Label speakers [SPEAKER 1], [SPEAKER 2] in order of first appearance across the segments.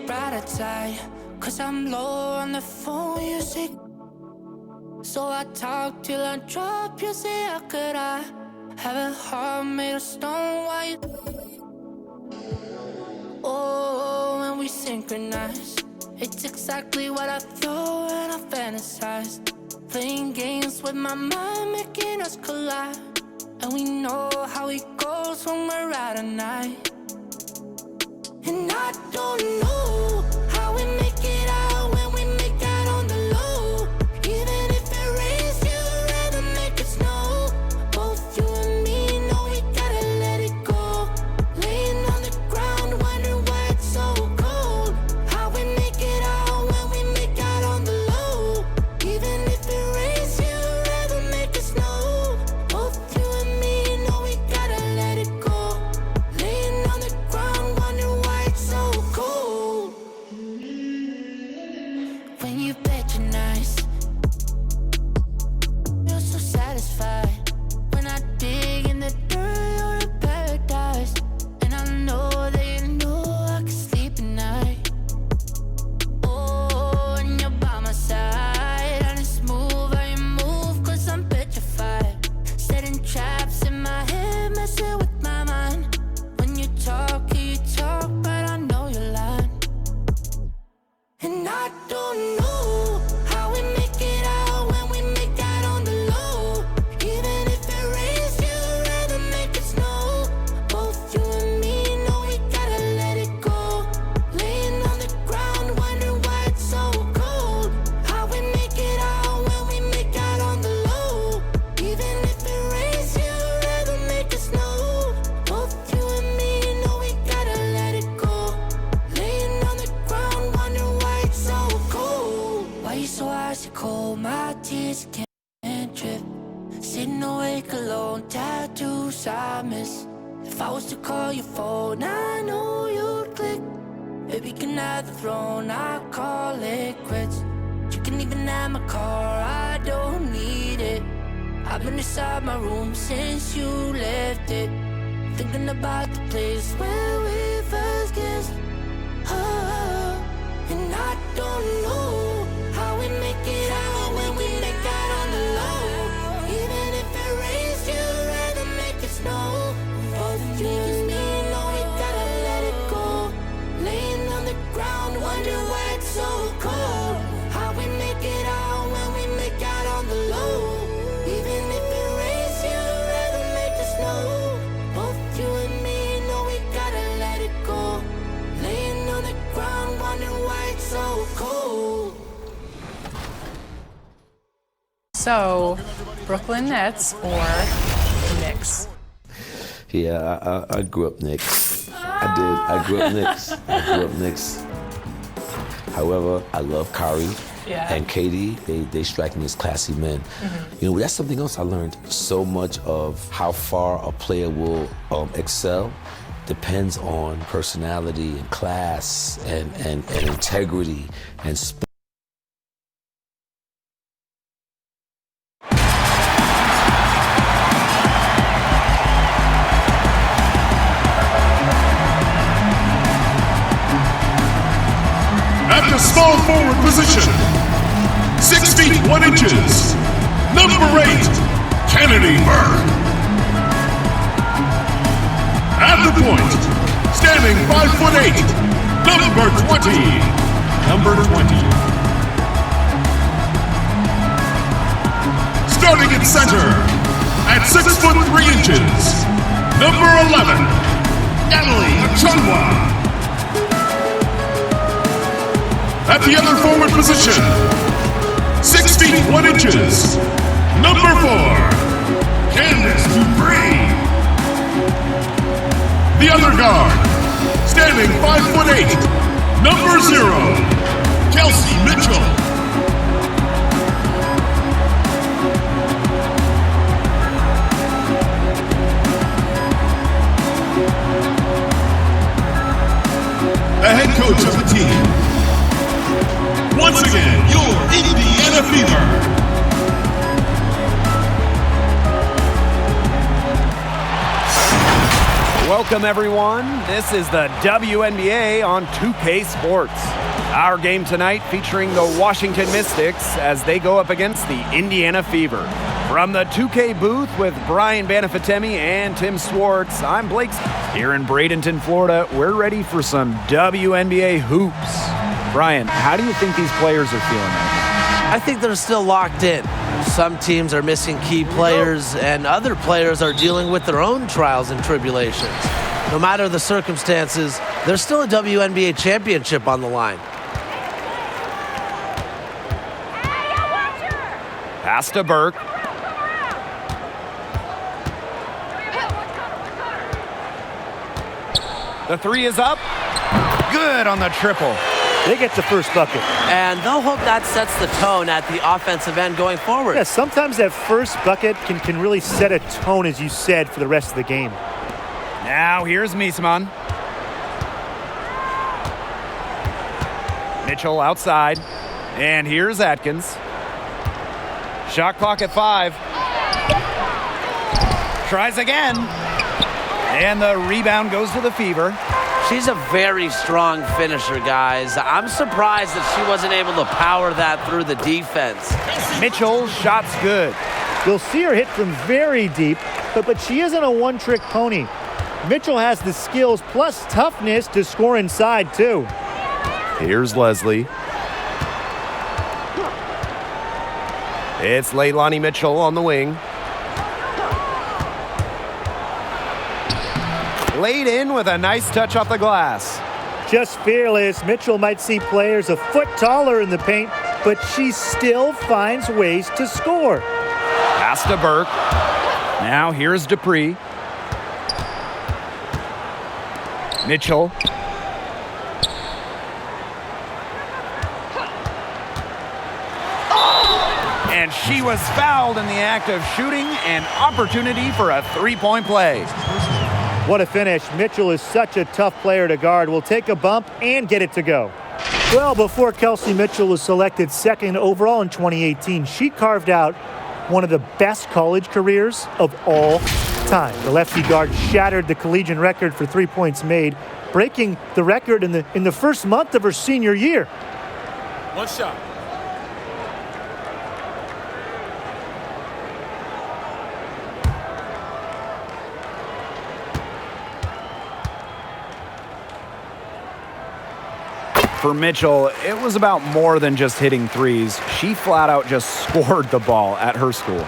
[SPEAKER 1] brighter side, 'cause I'm low on the phone, you say. So I talk till I drop, you say, how could I have a heart made of stone? Why you? Oh, when we synchronize, it's exactly what I thought and I fantasized. Playing games with my mind, making us collide. And we know how it goes when we're out at night. And I don't know how we make it out when we make out on the low. Even if it rains, you'd rather make it snow. Both you and me know we gotta let it go. Laying on the ground, wondering why it's so cold. How we make it out when we make out on the low. Even if it rains, you'd rather make it snow. Both you and me know we gotta let it go. Laying on the ground, wondering why it's so cold. When you patronize, you're so satisfied. When I dig in the dirt, you're in paradise. And I know that you know I can sleep at night. Oh, and you're by my side. I just move how you move, 'cause I'm petrified. Setting traps in my head, messing with my mind. When you talk, but I know you're lying. And I don't know how we make it out when we make out on the low. Even if it rains, you'd rather make it snow. Both you and me know we gotta let it go. Laying on the ground, wondering why it's so cold. How we make it out when we make out on the low. Even if it rains, you'd rather make it snow. Both you and me know we gotta let it go. Laying on the ground, wondering why it's so cold. Why you so icy cold? My tears can't drip. Sitting awake alone, tattoos I miss. If I was to call your phone, I know you'd click. Baby, can have the throne, I call it quits. You can even have my car, I don't need it. I've been inside my room since you left it. Thinking about the place where we first kissed. Oh, and I don't know how we make it out when we make out on the low. Even if it rains, you'd rather make it snow. Both you and me know we gotta let it go. Laying on the ground, wondering why it's so cold. How we make it out when we make out on the low. Even if it rains, you'd rather make it snow. Both you and me know we gotta let it go. Laying on the ground, wondering why it's so cold.
[SPEAKER 2] So, Brooklyn Nets or Knicks?
[SPEAKER 3] Yeah, I grew up Knicks. I did. I grew up Knicks. However, I love Kyrie and Katie. They strike me as classy men. You know, that's something else I learned. So much of how far a player will excel depends on personality and class and integrity and
[SPEAKER 4] At the small forward position, 6 feet 1 inches, number 8, Kennedy Burke. At the point, standing 5'8", number 20, Starting at center, at 6'3" number 11, Natalie Achungwa. At the other forward position, 6 feet 1 inches, number 4, Candace Dupree. The other guard, standing 5'8", number 0, Kelsey Mitchell. The head coach of the team. Once again, your Indiana Fever.
[SPEAKER 5] Welcome, everyone. This is the WNBA on 2K Sports. Our game tonight featuring the Washington Mystics as they go up against the Indiana Fever. From the 2K booth with Brian Banafitemi and Tim Swartz, I'm Blake. Here in Bradenton, Florida, we're ready for some WNBA hoops. Brian, how do you think these players are feeling right now?
[SPEAKER 6] I think they're still locked in. Some teams are missing key players, and other players are dealing with their own trials and tribulations. No matter the circumstances, there's still a WNBA championship on the line.
[SPEAKER 5] Pass to Burke. The three is up. Good on the triple.
[SPEAKER 7] They get the first bucket.
[SPEAKER 6] And they'll hope that sets the tone at the offensive end going forward.
[SPEAKER 7] Yeah, sometimes that first bucket can really set a tone, as you said, for the rest of the game.
[SPEAKER 5] Now here's Miesman. Mitchell outside. And here's Atkins. Shot clock at 5. Tries again. And the rebound goes to the Fever.
[SPEAKER 6] She's a very strong finisher, guys. I'm surprised that she wasn't able to power that through the defense.
[SPEAKER 5] Mitchell's shot's good.
[SPEAKER 7] You'll see her hit from very deep, but she isn't a one-trick pony. Mitchell has the skills plus toughness to score inside, too.
[SPEAKER 5] Here's Leslie. It's Leilani Mitchell on the wing. Laid in with a nice touch off the glass.
[SPEAKER 7] Just fearless. Mitchell might see players a foot taller in the paint, but she still finds ways to score.
[SPEAKER 5] Pass to Burke. Now here's Dupree. Mitchell. And she was fouled in the act of shooting, an opportunity for a three-point play.
[SPEAKER 7] What a finish. Mitchell is such a tough player to guard. Will take a bump and get it to go. Well, before Kelsey Mitchell was selected second overall in 2018, she carved out one of the best college careers of all time. The lefty guard shattered the collegiate record for 3 points made, breaking the record in the first month of her senior year.
[SPEAKER 8] One shot.
[SPEAKER 5] For Mitchell, it was about more than just hitting threes. She flat out just scored the ball at her school.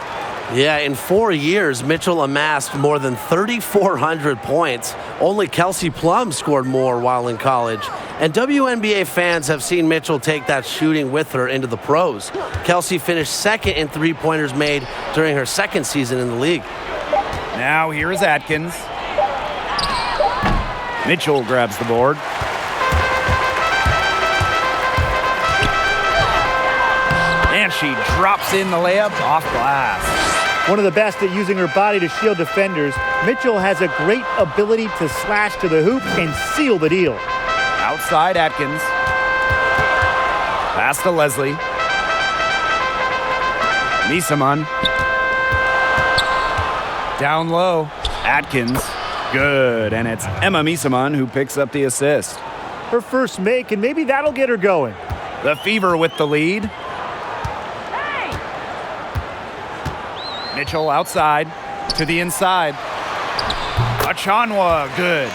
[SPEAKER 6] Yeah, in 4 years, Mitchell amassed more than 3,400 points. Only Kelsey Plum scored more while in college. And WNBA fans have seen Mitchell take that shooting with her into the pros. Kelsey finished second in three-pointers made during her second season in the league.
[SPEAKER 5] Now here's Atkins. Mitchell grabs the board. And she drops in the layup off glass.
[SPEAKER 7] One of the best at using her body to shield defenders, Mitchell has a great ability to slash to the hoop and seal the deal.
[SPEAKER 5] Outside Atkins. Pass to Leslie. Miesman. Down low. Atkins. Good. And it's Emma Miesman who picks up the assist.
[SPEAKER 7] Her first make, and maybe that'll get her going.
[SPEAKER 5] The Fever with the lead. Mitchell outside to the inside. Achanwa, good.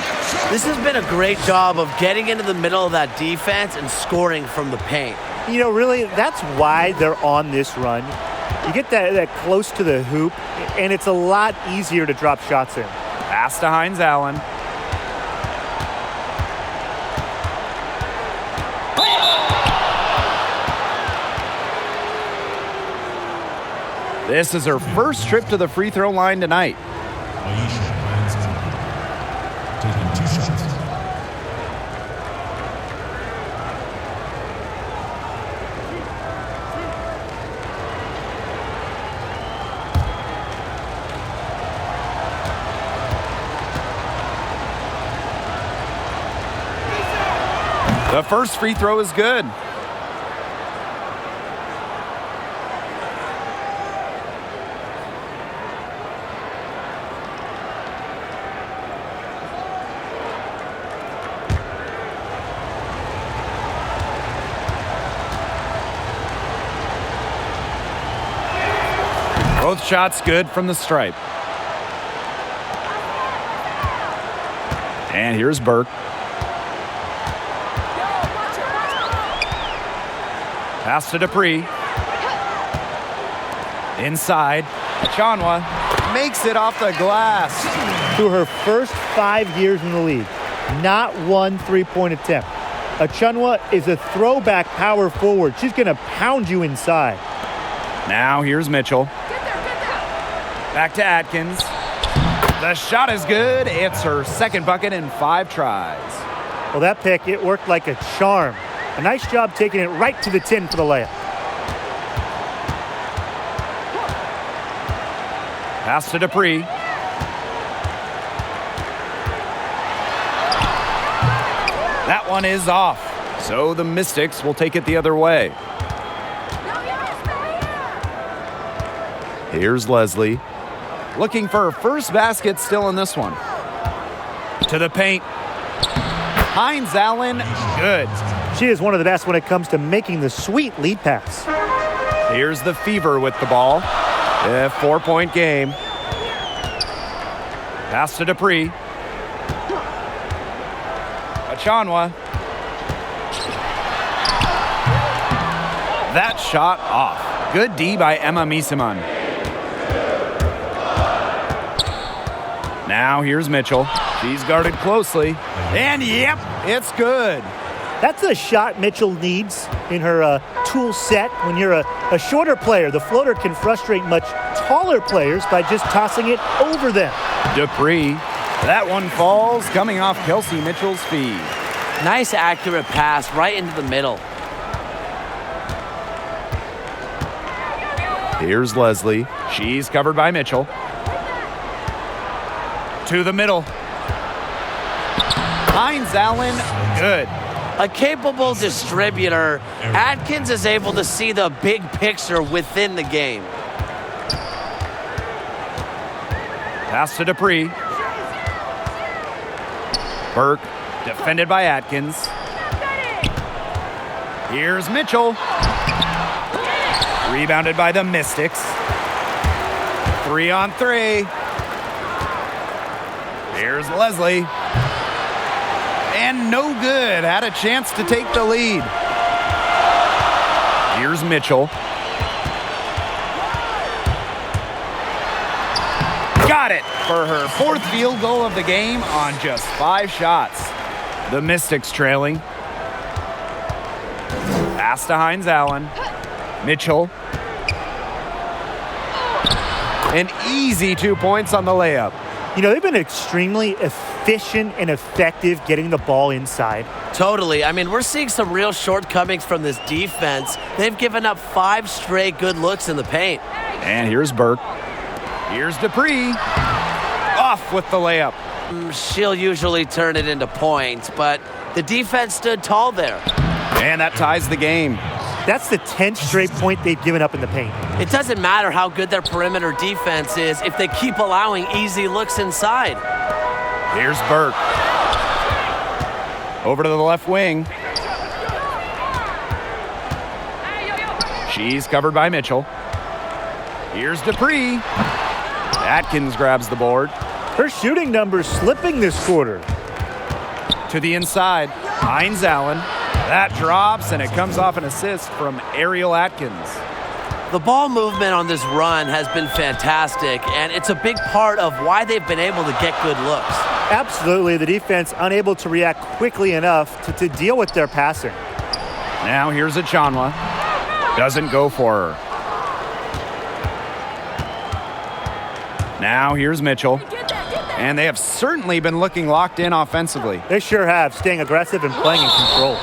[SPEAKER 6] This has been a great job of getting into the middle of that defense and scoring from the paint.
[SPEAKER 7] You know, really, that's why they're on this run. You get that close to the hoop, and it's a lot easier to drop shots in.
[SPEAKER 5] Pass to Hines Allen. This is her first trip to the free throw line tonight.
[SPEAKER 4] Taking 2 shots.
[SPEAKER 5] The first free throw is good. Both shots good from the stripe. And here's Burke. Pass to Dupree. Inside. Achanwa makes it off the glass.
[SPEAKER 7] Through her first 5 years in the league, not one three-point attempt. Achanwa is a throwback power forward. She's going to pound you inside.
[SPEAKER 5] Now here's Mitchell. Back to Atkins. The shot is good. It's her second bucket in 5 tries.
[SPEAKER 7] Well, that pick, it worked like a charm. A nice job taking it right to the tin for the layup.
[SPEAKER 5] Pass to Dupree. That one is off. So the Mystics will take it the other way. Here's Leslie. Looking for her first basket still in this one. To the paint. Hines Allen, good.
[SPEAKER 7] She is one of the best when it comes to making the sweet lead pass.
[SPEAKER 5] Here's the Fever with the ball. A 4-point game. Pass to Dupree. Achanwa. That shot off. Good D by Emma Misiman. Now here's Mitchell. She's guarded closely. And yep, it's good.
[SPEAKER 7] That's a shot Mitchell needs in her tool set. When you're a shorter player, the floater can frustrate much taller players by just tossing it over them.
[SPEAKER 5] Dupree. That one falls, coming off Kelsey Mitchell's feed.
[SPEAKER 6] Nice accurate pass right into the middle.
[SPEAKER 5] Here's Leslie. She's covered by Mitchell. To the middle. Hines Allen, good.
[SPEAKER 6] A capable distributor, Atkins is able to see the big picture within the game.
[SPEAKER 5] Pass to Dupree. Burke, defended by Atkins. Here's Mitchell. Rebounded by the Mystics. 3-on-3. Here's Leslie. And no good. Had a chance to take the lead. Here's Mitchell. Got it for her 4th field goal of the game on just 5 shots. The Mystics trailing. Pass to Hines Allen. Mitchell. An easy 2 points on the layup.
[SPEAKER 7] You know, they've been extremely efficient and effective getting the ball inside.
[SPEAKER 6] Totally. I mean, we're seeing some real shortcomings from this defense. They've given up 5 straight good looks in the paint.
[SPEAKER 5] And here's Burke. Here's Dupree. Off with the layup.
[SPEAKER 6] She'll usually turn it into points, but the defense stood tall there.
[SPEAKER 5] And that ties the game.
[SPEAKER 7] That's the 10th straight point they've given up in the paint.
[SPEAKER 6] It doesn't matter how good their perimeter defense is if they keep allowing easy looks inside.
[SPEAKER 5] Here's Burke. Over to the left wing. She's covered by Mitchell. Here's Dupree. Atkins grabs the board.
[SPEAKER 7] Her shooting numbers slipping this quarter.
[SPEAKER 5] To the inside. Hines Allen. That drops, and it comes off an assist from Ariel Atkins.
[SPEAKER 6] The ball movement on this run has been fantastic, and it's a big part of why they've been able to get good looks.
[SPEAKER 7] Absolutely. The defense unable to react quickly enough to deal with their passing.
[SPEAKER 5] Now here's Achanwa. Doesn't go for her. Now here's Mitchell. And they have certainly been looking locked in offensively.
[SPEAKER 7] They sure have, staying aggressive and playing in control.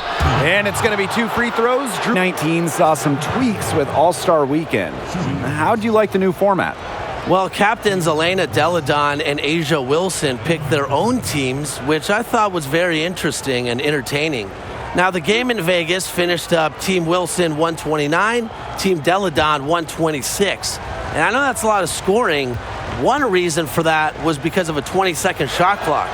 [SPEAKER 5] And it's going to be 2 free throws. Drew 19 saw some tweaks with All-Star Weekend. How do you like the new format?
[SPEAKER 6] Well, captains Elena Deladon and Asia Wilson picked their own teams, which I thought was very interesting and entertaining. Now, the game in Vegas finished up Team Wilson 129, Team Deladon 126. And I know that's a lot of scoring. One reason for that was because of a 20-second shot clock.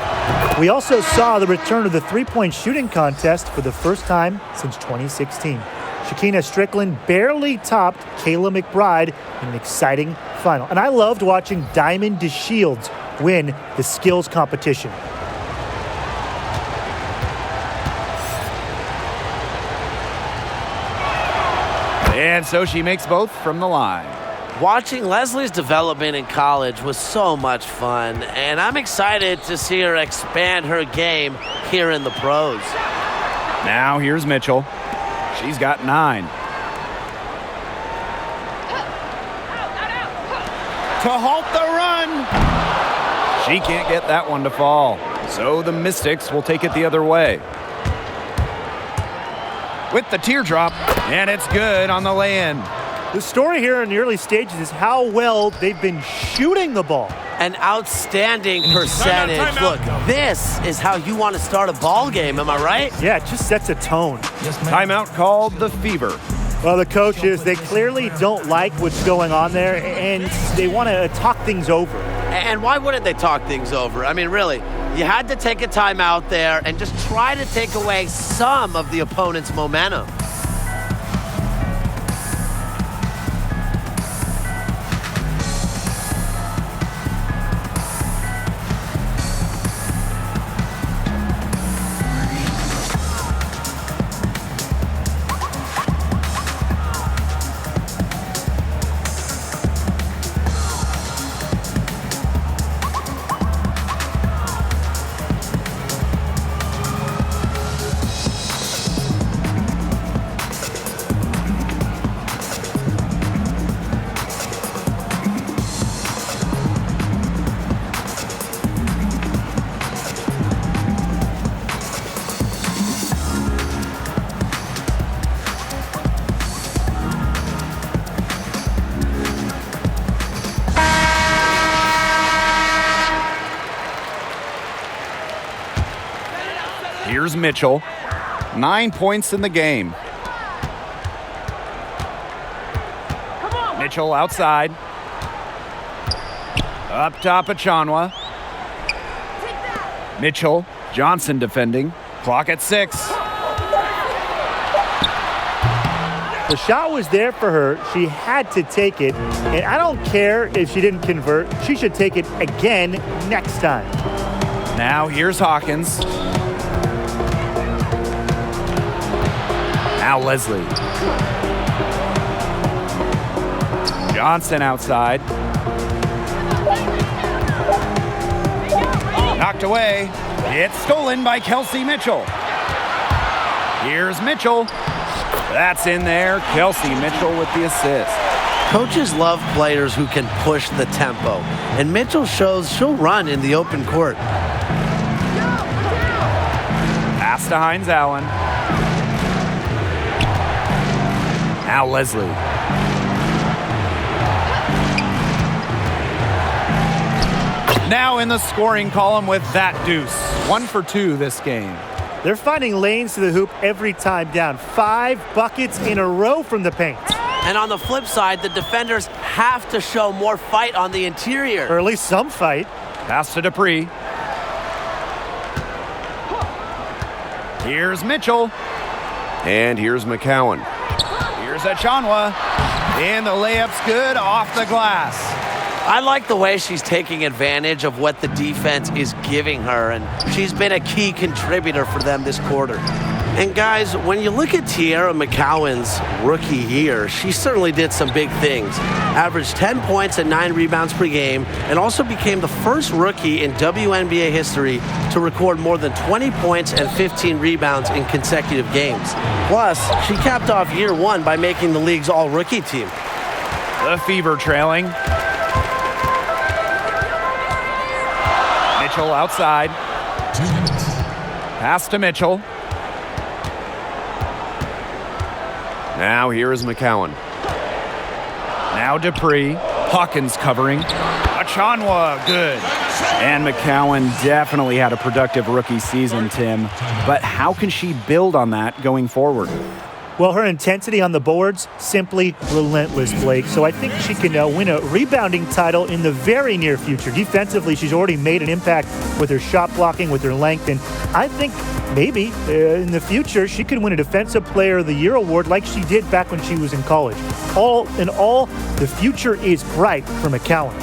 [SPEAKER 7] We also saw the return of the three-point shooting contest for the first time since 2016. Shakina Strickland barely topped Kayla McBride in an exciting final. And I loved watching Diamond DeShields win the skills competition.
[SPEAKER 5] And so she makes both from the line.
[SPEAKER 6] Watching Leslie's development in college was so much fun, and I'm excited to see her expand her game here in the pros.
[SPEAKER 5] Now here's Mitchell. She's got 9. To halt the run. She can't get that one to fall. So the Mystics will take it the other way. With the teardrop, and it's good on the lay-in.
[SPEAKER 7] The story here in the early stages is how well they've been shooting the ball.
[SPEAKER 6] An outstanding percentage.
[SPEAKER 8] Timeout.
[SPEAKER 6] Look, this is how you want to start a ball game, am I right?
[SPEAKER 7] Yeah, it just sets a tone.
[SPEAKER 5] Timeout called the Fever.
[SPEAKER 7] Well, the coaches, they clearly don't like what's going on there, and they want to talk things over.
[SPEAKER 6] And why wouldn't they talk things over? I mean, really, you had to take a timeout there and just try to take away some of the opponent's momentum.
[SPEAKER 5] Here's Mitchell. 9 points in the game. Mitchell outside. Up top, Achanwa. Mitchell, Johnson defending. Clock at 6.
[SPEAKER 7] The shot was there for her. She had to take it. And I don't care if she didn't convert. She should take it again next time.
[SPEAKER 5] Now here's Hawkins. Now Leslie. Johnson outside. Knocked away. It's stolen by Kelsey Mitchell. Here's Mitchell. That's in there. Kelsey Mitchell with the assist.
[SPEAKER 6] Coaches love players who can push the tempo, and Mitchell shows she'll run in the open court.
[SPEAKER 5] Pass to Hines Allen. Now Leslie. Now in the scoring column with that deuce. 1 for 2 this game.
[SPEAKER 7] They're finding lanes to the hoop every time down. 5 buckets in a row from the paint.
[SPEAKER 6] And on the flip side, the defenders have to show more fight on the interior.
[SPEAKER 7] Or at least some fight.
[SPEAKER 5] Pass to Dupree. Here's Mitchell. And here's McCowan. Here's Achanwa. And the layup's good off the glass.
[SPEAKER 6] I like the way she's taking advantage of what the defense is giving her, and she's been a key contributor for them this quarter. And guys, when you look at Tiara McCowan's rookie year, she certainly did some big things. Averaged 10 points and 9 rebounds per game, and also became the first rookie in WNBA history to record more than 20 points and 15 rebounds in consecutive games. Plus, she capped off year 1 by making the league's all-rookie team.
[SPEAKER 5] The Fever trailing. Mitchell outside. Pass to Mitchell. Now here is McCowan. Now Dupree. Hawkins covering. Achanwa, good. And McCowan definitely had a productive rookie season, Tim. But how can she build on that going forward?
[SPEAKER 7] Well, her intensity on the boards, simply relentless, Blake. So I think she can win a rebounding title in the very near future. Defensively, she's already made an impact with her shot blocking, with her length. And I think maybe in the future, she could win a Defensive Player of the Year award like she did back when she was in college. All in all, the future is bright for McCowan.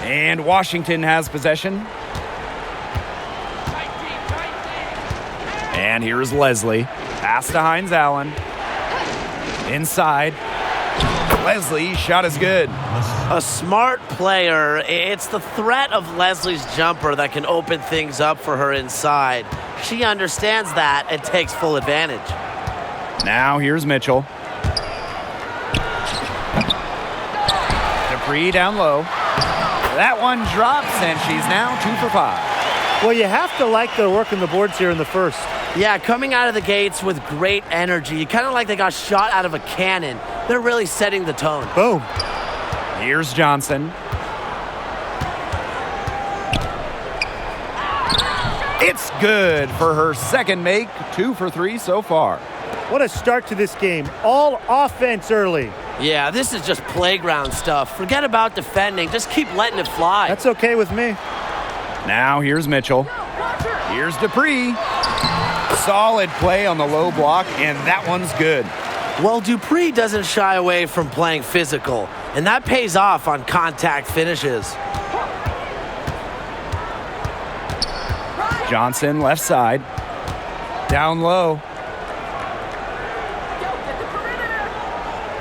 [SPEAKER 5] And Washington has possession. And here's Leslie. Pass to Hines Allen. Inside. Leslie, shot is good.
[SPEAKER 6] A smart player. It's the threat of Leslie's jumper that can open things up for her inside. She understands that and takes full advantage.
[SPEAKER 5] Now here's Mitchell. Dupree down low. That one drops, and she's now 2 for 5.
[SPEAKER 7] Well, you have to like their work in the boards here in the first.
[SPEAKER 6] Yeah, coming out of the gates with great energy, kind of like they got shot out of a cannon. They're really setting the tone.
[SPEAKER 7] Boom.
[SPEAKER 5] Here's Johnson. It's good for her second make, 2 for 3 so far.
[SPEAKER 7] What a start to this game. All offense early.
[SPEAKER 6] Yeah, this is just playground stuff. Forget about defending. Just keep letting it fly.
[SPEAKER 7] That's okay with me.
[SPEAKER 5] Now here's Mitchell. Here's Dupree. Solid play on the low block, and that one's good.
[SPEAKER 6] Well, Dupree doesn't shy away from playing physical, and that pays off on contact finishes.
[SPEAKER 5] Johnson, left side. Down low.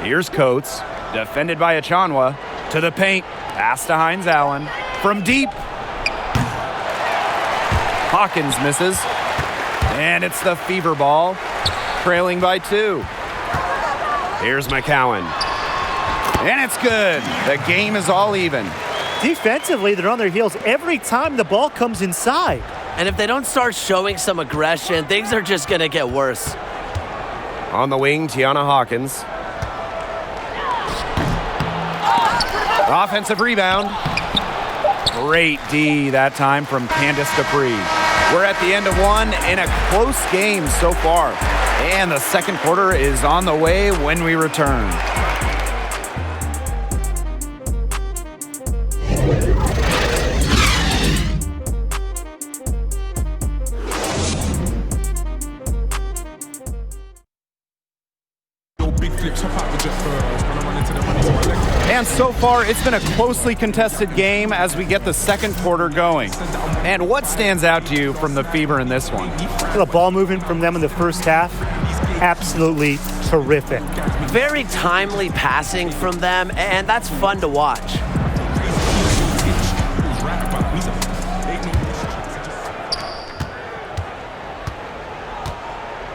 [SPEAKER 5] Here's Coates, defended by Achanwa, to the paint, pass to Hines Allen, from deep. Hawkins misses, and it's the Fever ball, trailing by 2. Here's McCowan, and it's good. The game is all even.
[SPEAKER 7] Defensively, they're on their heels every time the ball comes inside.
[SPEAKER 6] And if they don't start showing some aggression, things are just going to get worse.
[SPEAKER 5] On the wing, Tiana Hawkins. Offensive rebound. Great D that time from Candace Dupree. We're at the end of one in a close game so far. And the second quarter is on the way when we return. And so far, it's been a closely contested game as we get the second quarter going. And what stands out to you from the Fever in this one?
[SPEAKER 7] The ball movement from them in the first half, absolutely terrific.
[SPEAKER 6] Very timely passing from them, and that's fun to watch.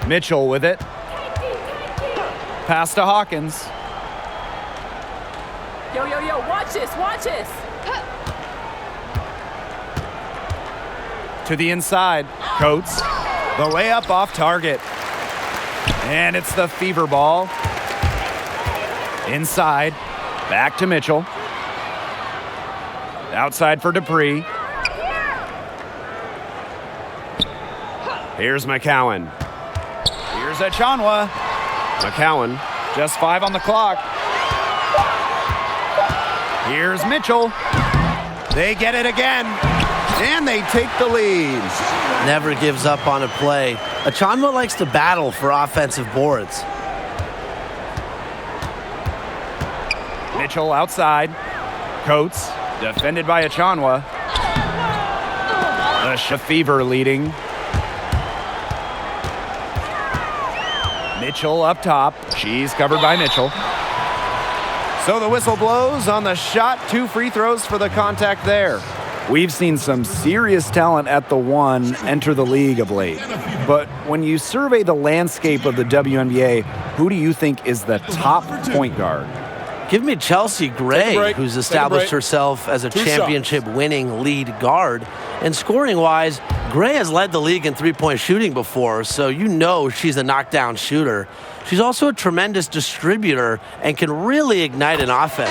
[SPEAKER 5] Mitchell with it. Pass to Hawkins.
[SPEAKER 2] Yo, watch this.
[SPEAKER 5] To the inside, Coates. The layup off target. And it's the Fever ball. Inside, back to Mitchell. Outside for Dupree. Here's McCowan. Here's Achanwa. McCowan, just 5 on the clock. Here's Mitchell. They get it again, and they take the lead.
[SPEAKER 6] Never gives up on a play. Achanwa likes to battle for offensive boards.
[SPEAKER 5] Mitchell outside. Coates, defended by Achanwa. The Fever leading. Mitchell up top. She's covered by Mitchell. So the whistle blows on the shot. 2 free throws for the contact there. We've seen some serious talent at the one enter the league of late. But when you survey the landscape of the WNBA, who do you think is the top point guard?
[SPEAKER 6] Give me Chelsea Gray, who's established herself as a championship-winning lead guard. And scoring-wise, Gray has led the league in three-point shooting before, so you know she's a knockdown shooter. She's also a tremendous distributor and can really ignite an offense.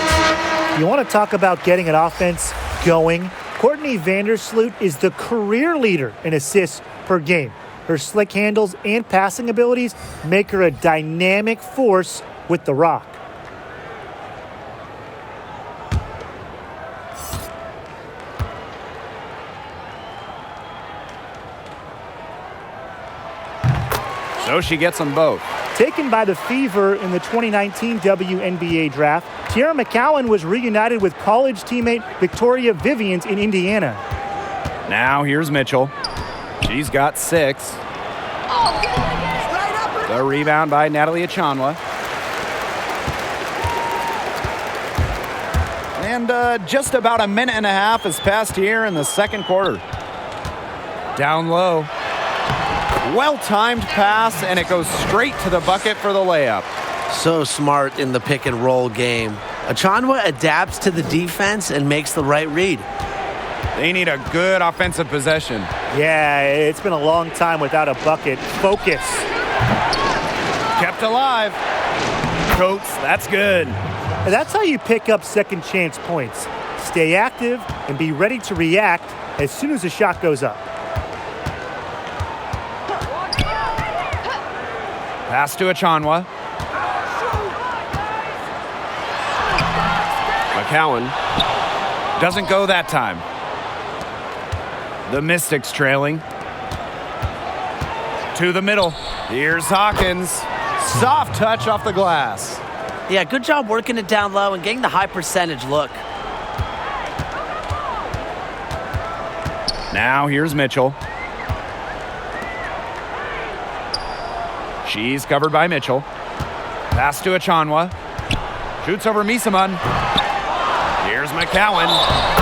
[SPEAKER 7] You want to talk about getting an offense going? Courtney Vandersloot is the career leader in assists per game. Her slick handles and passing abilities make her a dynamic force with the rock.
[SPEAKER 5] So she gets them both.
[SPEAKER 7] Taken by the Fever in the 2019 WNBA draft, Tiara McCowan was reunited with college teammate Victoria Vivians in Indiana.
[SPEAKER 5] Now here's Mitchell. She's got 6. The rebound by Natalie Achanwa. And just about a minute and a half has passed here in the second quarter. Down low. Well-timed pass, and it goes straight to the bucket for the layup.
[SPEAKER 6] So smart in the pick-and-roll game. Achanwa adapts to the defense and makes the right read.
[SPEAKER 5] They need a good offensive possession.
[SPEAKER 7] Yeah, it's been a long time without a bucket. Focus.
[SPEAKER 5] Kept alive. Coates, that's good.
[SPEAKER 7] And that's how you pick up second chance points. Stay active and be ready to react as soon as the shot goes up.
[SPEAKER 5] Pass to Achanwa. McCowan doesn't go that time. The Mystics trailing. To the middle. Here's Hawkins. Soft touch off the glass.
[SPEAKER 6] Yeah, good job working it down low and getting the high percentage look.
[SPEAKER 5] Now here's Mitchell. She's covered by Mitchell. Pass to Achanwa. Shoots over Misaman. Here's McCowan.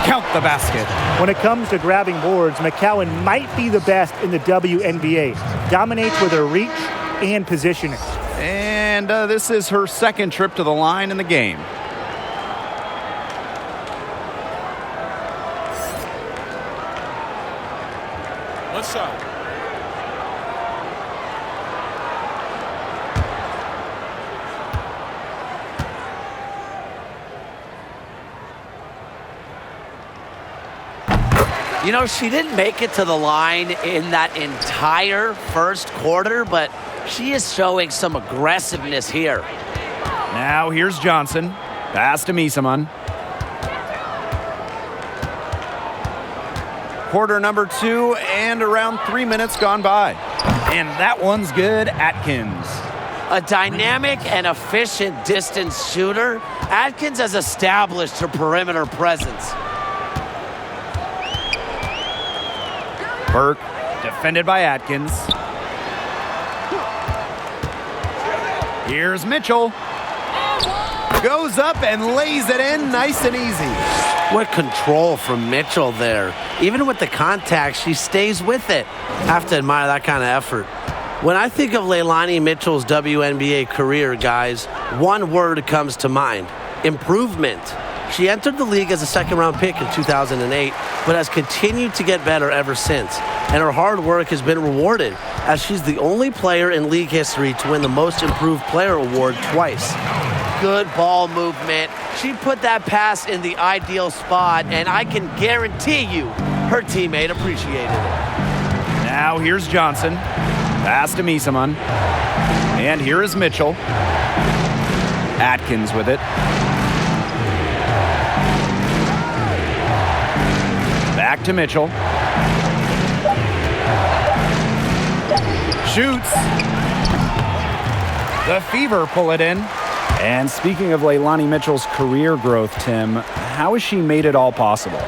[SPEAKER 5] Count the basket.
[SPEAKER 7] When it comes to grabbing boards, McCowan might be the best in the WNBA. Dominates with her reach and positioning.
[SPEAKER 5] And this is her second trip to the line in the game.
[SPEAKER 8] One shot.
[SPEAKER 6] You know, she didn't make it to the line in that entire first quarter, but she is showing some aggressiveness here.
[SPEAKER 5] Now here's Johnson. Pass to Misaman. Quarter number 2 and around 3 minutes gone by. And that one's good. Atkins.
[SPEAKER 6] A dynamic and efficient distance shooter, Atkins has established her perimeter presence.
[SPEAKER 5] Burke, defended by Atkins. Here's Mitchell. Goes up and lays it in nice and easy.
[SPEAKER 6] What control from Mitchell there. Even with the contact, she stays with it. Have to admire that kind of effort. When I think of Leilani Mitchell's WNBA career, guys, one word comes to mind: improvement. She entered the league as a second-round pick in 2008, but has continued to get better ever since. And her hard work has been rewarded, as she's the only player in league history to win the Most Improved Player award twice. Good ball movement. She put that pass in the ideal spot, and I can guarantee you her teammate appreciated it.
[SPEAKER 5] Now here's Johnson. Pass to Misaman. And here is Mitchell. Atkins with it. Back to Mitchell. Shoots. The Fever pull it in. And speaking of Leilani Mitchell's career growth, Tim, how has she made it all possible?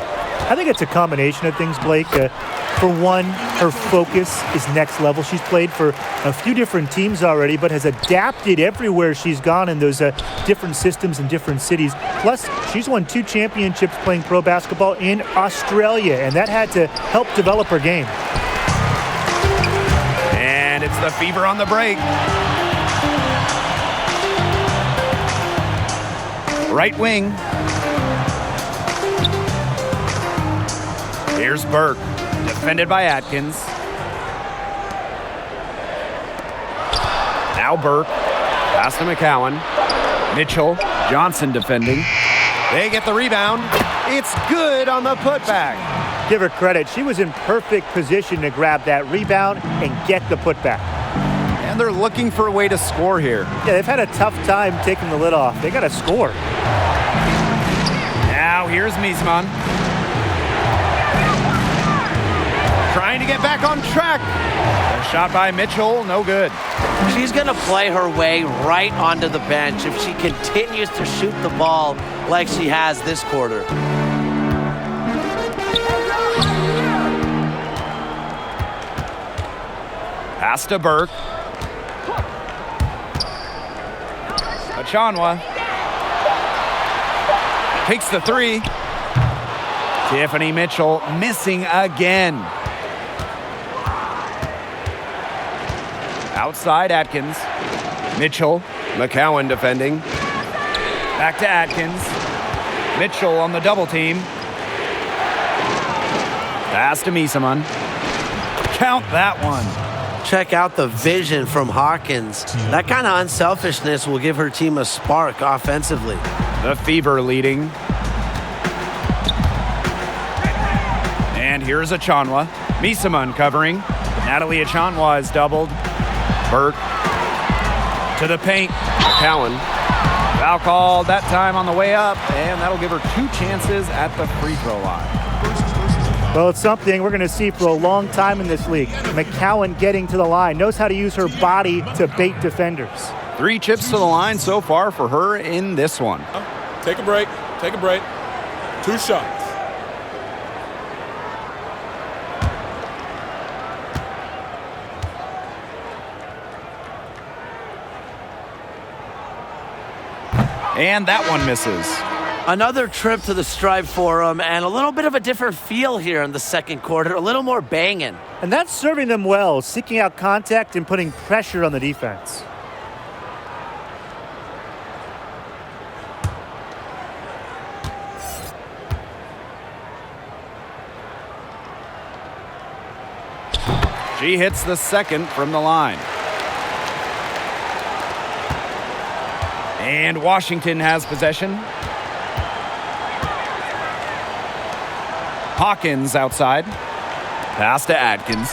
[SPEAKER 7] I think it's a combination of things, Blake. For one, her focus is next level. She's played for a few different teams already, but has adapted everywhere she's gone in those different systems in different cities. Plus, she's won 2 championships playing pro basketball in Australia, and that had to help develop her game.
[SPEAKER 5] And it's the Fever on the break. Right wing. Here's Burke, defended by Atkins. Now Burke, pass to McCowan. Mitchell, Johnson defending. They get the rebound. It's good on the putback.
[SPEAKER 7] Give her credit. She was in perfect position to grab that rebound and get the putback.
[SPEAKER 5] And they're looking for a way to score here.
[SPEAKER 7] Yeah, they've had a tough time taking the lid off. They got to score.
[SPEAKER 5] Now here's Miesman. Trying to get back on track. A shot by Mitchell, no good.
[SPEAKER 6] She's going to play her way right onto the bench if she continues to shoot the ball like she has this quarter.
[SPEAKER 5] Pass to Burke. Achanwa takes the 3. Tiffany Mitchell missing again. Outside Atkins. Mitchell. McCowan defending. Back to Atkins. Mitchell on the double team. Pass to Miesman. Count that one.
[SPEAKER 6] Check out the vision from Hawkins. That kind of unselfishness will give her team a spark offensively.
[SPEAKER 5] The Fever leading. And here's Achanwa. Miesman covering. Natalie Achanwa is doubled. Burke to the paint. McCowan. Foul called that time on the way up, and that'll give her 2 chances at the free throw line.
[SPEAKER 7] Well, it's something we're going to see for a long time in this league. McCowan getting to the line, knows how to use her body to bait defenders.
[SPEAKER 5] 3 chips to the line so far for her in this one.
[SPEAKER 8] Take a break. Take a break. 2 shots.
[SPEAKER 5] And that one misses.
[SPEAKER 6] Another trip to the Stripe Forum and a little bit of a different feel here in the second quarter, a little more banging.
[SPEAKER 7] And that's serving them well, seeking out contact and putting pressure on the defense.
[SPEAKER 5] She hits the second from the line. And Washington has possession. Hawkins outside. Pass to Atkins.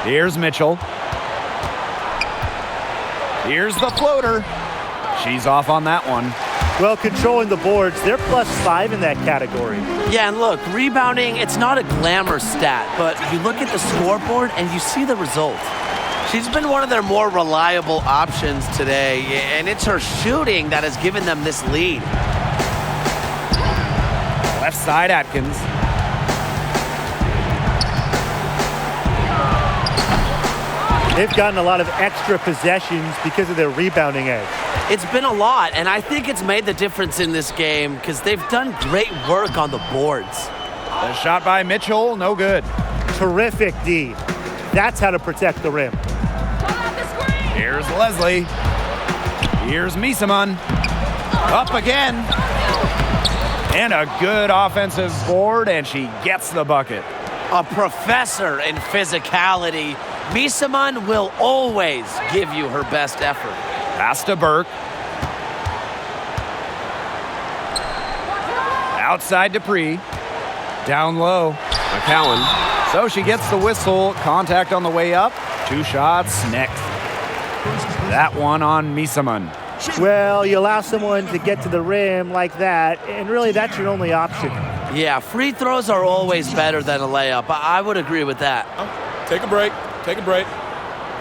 [SPEAKER 5] Here's Mitchell. Here's the floater. She's off on that one.
[SPEAKER 7] Well, controlling the boards, they're +5 in that category.
[SPEAKER 6] Yeah, and look, rebounding, it's not a glamour stat, but you look at the scoreboard and you see the result. She's been one of their more reliable options today, and it's her shooting that has given them this lead.
[SPEAKER 5] Left side, Atkins.
[SPEAKER 7] They've gotten a lot of extra possessions because of their rebounding edge.
[SPEAKER 6] It's been a lot, and I think it's made the difference in this game because they've done great work on the boards.
[SPEAKER 5] The shot by Mitchell, no good.
[SPEAKER 7] Terrific D. That's how to protect the rim.
[SPEAKER 5] Here's Leslie. Here's Miesman. Up again. And a good offensive board, and she gets the bucket.
[SPEAKER 6] A professor in physicality. Miesman will always give you her best effort.
[SPEAKER 5] Pass to Burke. Outside Dupree. Down low. McCowan. So she gets the whistle. Contact on the way up. 2 shots next. That one on Miesman.
[SPEAKER 7] Well, you allow someone to get to the rim like that, and really that's your only option.
[SPEAKER 6] Yeah, free throws are always better than a layup. I would agree with that.
[SPEAKER 8] Take a break. Take a break.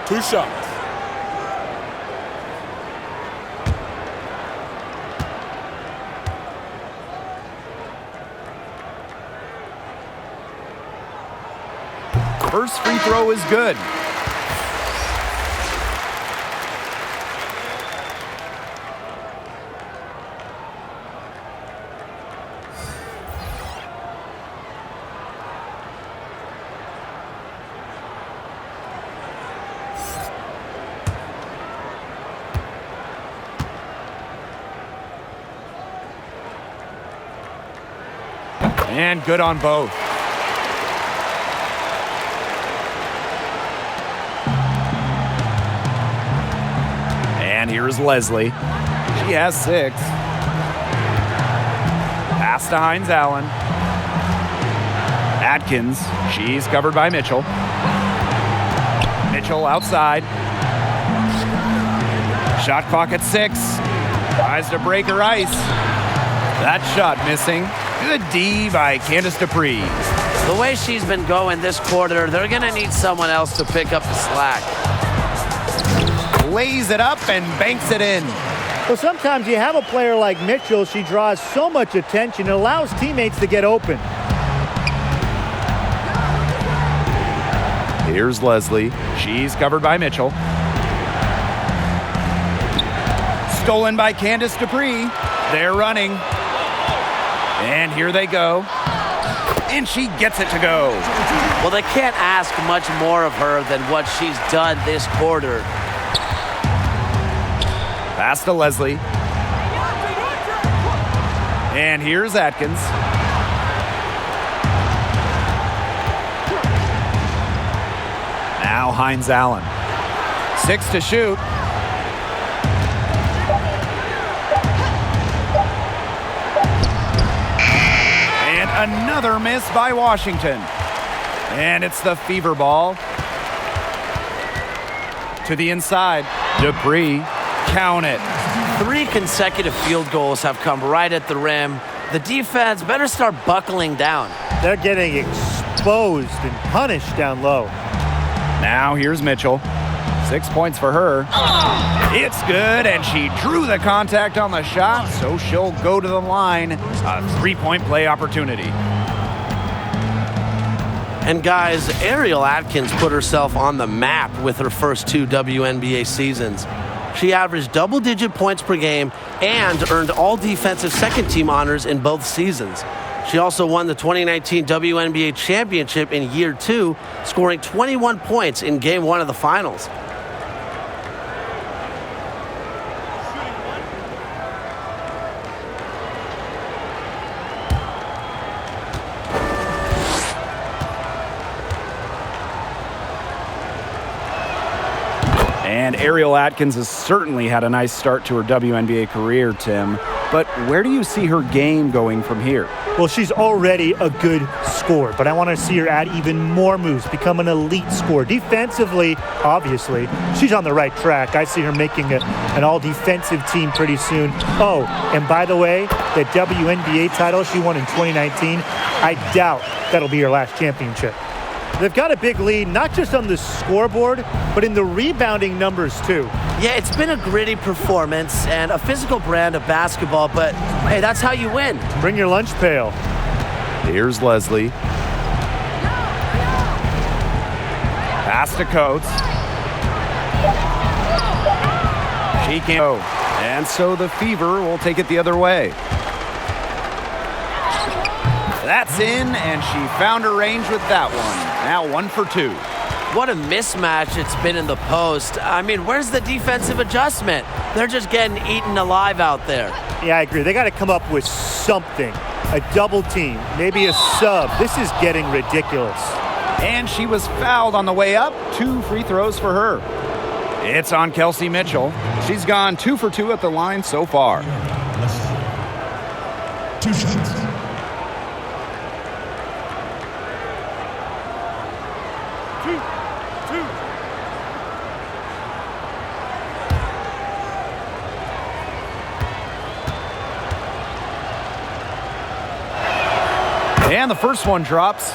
[SPEAKER 8] 2 shots.
[SPEAKER 5] First free throw is good. And good on both. And here's Leslie. She has 6. Pass to Hines Allen. Atkins. She's covered by Mitchell. Mitchell outside. Shot clock at 6. Tries to break her ice. That shot missing. Good D by Candace Dupree.
[SPEAKER 6] The way she's been going this quarter, they're going to need someone else to pick up the slack.
[SPEAKER 5] Lays it up and banks it in.
[SPEAKER 7] Well, sometimes you have a player like Mitchell. She draws so much attention. It allows teammates to get open.
[SPEAKER 5] Here's Leslie. She's covered by Mitchell. Stolen by Candace Dupree. They're running. And here they go. And she gets it to go.
[SPEAKER 6] Well, they can't ask much more of her than what she's done this quarter.
[SPEAKER 5] Pass to Leslie. And here's Atkins. Now Hines Allen. 6 to shoot. And another miss by Washington. And it's the Fever ball. To the inside. Dupree. Count it.
[SPEAKER 6] 3 consecutive field goals have come right at the rim. The defense better start buckling down.
[SPEAKER 7] They're getting exposed and punished down low.
[SPEAKER 5] Now here's Mitchell. 6 points for her. It's good, and she drew the contact on the shot, so she'll go to the line. A 3-point play opportunity.
[SPEAKER 6] And guys, Ariel Atkins put herself on the map with her first 2 WNBA seasons. She averaged double-digit points per game and earned all defensive second-team honors in both seasons. She also won the 2019 WNBA championship in year 2, scoring 21 points in game 1 of the finals.
[SPEAKER 5] And Ariel Atkins has certainly had a nice start to her WNBA career, Tim. But where do you see her game going from here?
[SPEAKER 7] Well, she's already a good scorer, but I want to see her add even more moves, become an elite scorer. Defensively, obviously, she's on the right track. I see her making an all-defensive team pretty soon. Oh, and by the way, the WNBA title she won in 2019, I doubt that'll be her last championship. They've got a big lead, not just on the scoreboard, but in the rebounding numbers, too.
[SPEAKER 6] Yeah, it's been a gritty performance and a physical brand of basketball, but, hey, that's how you win.
[SPEAKER 7] Bring your lunch pail.
[SPEAKER 5] Here's Leslie. Pass to Coates. She can't go. And so the Fever will take it the other way. That's in, and she found her range with that one. Now 1 for 2.
[SPEAKER 6] What a mismatch it's been in the post. I mean, where's the defensive adjustment? They're just getting eaten alive out there.
[SPEAKER 7] Yeah, I agree. They got to come up with something. A double team, maybe a sub. This is getting ridiculous.
[SPEAKER 5] And she was fouled on the way up. 2 free throws for her. It's on Kelsey Mitchell. She's gone 2 for 2 at the line so far.
[SPEAKER 4] 2 shots.
[SPEAKER 5] And the first one drops.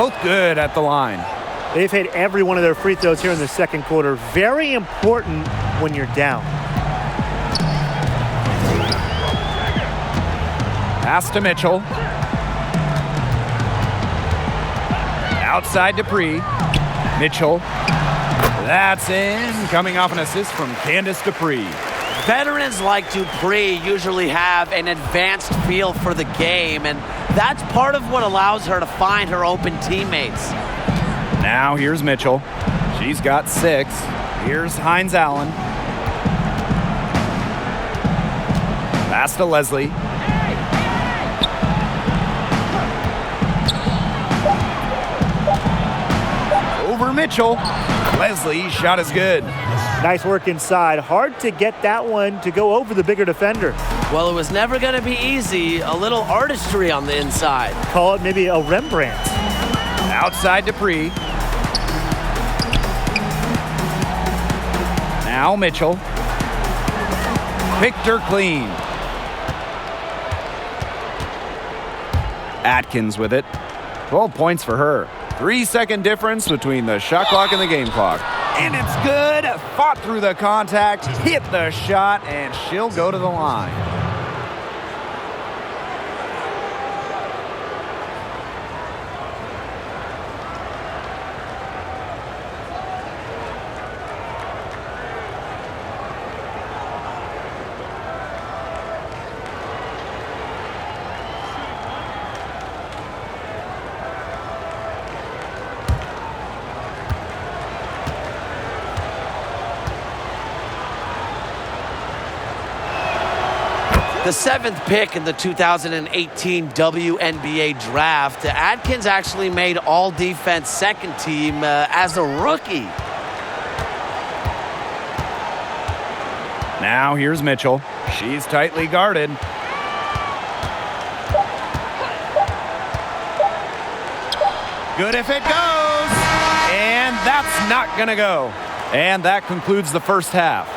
[SPEAKER 5] Both good at the line.
[SPEAKER 7] They've hit every one of their free throws here in the second quarter. Very important when you're down.
[SPEAKER 5] Pass to Mitchell. Outside Dupree. Mitchell. That's in. Coming off an assist from Candace Dupree.
[SPEAKER 6] Veterans like Dupree usually have an advanced feel for the game, and that's part of what allows her to find her open teammates.
[SPEAKER 5] Now here's Mitchell. She's got 6. Here's Hines Allen. Pass to Leslie. Over Mitchell. Leslie's shot is good.
[SPEAKER 7] Nice work inside. Hard to get that one to go over the bigger defender.
[SPEAKER 6] Well, it was never going to be easy. A little artistry on the inside.
[SPEAKER 7] Call it maybe a Rembrandt.
[SPEAKER 5] Outside Dupree. Now Mitchell. Picked her clean. Atkins with it. 12 points for her. 3-second difference between the shot clock and the game clock. And it's good. Fought through the contact, hit the shot, and she'll go to the line.
[SPEAKER 6] The 7th pick in the 2018 WNBA draft, Atkins actually made all-defense second team as a rookie.
[SPEAKER 5] Now here's Mitchell. She's tightly guarded. Good if it goes. And that's not going to go. And that concludes the first half.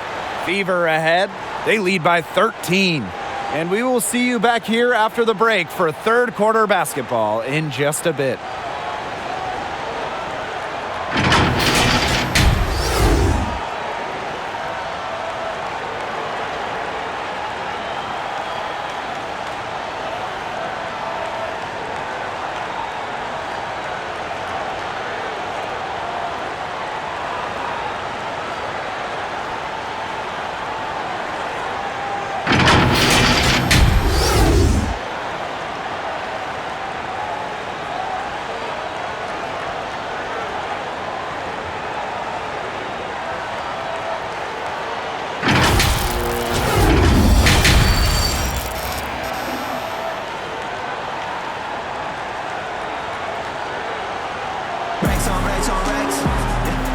[SPEAKER 5] Fever ahead. They lead by 13. And we will see you back here after the break for third quarter basketball in just a bit.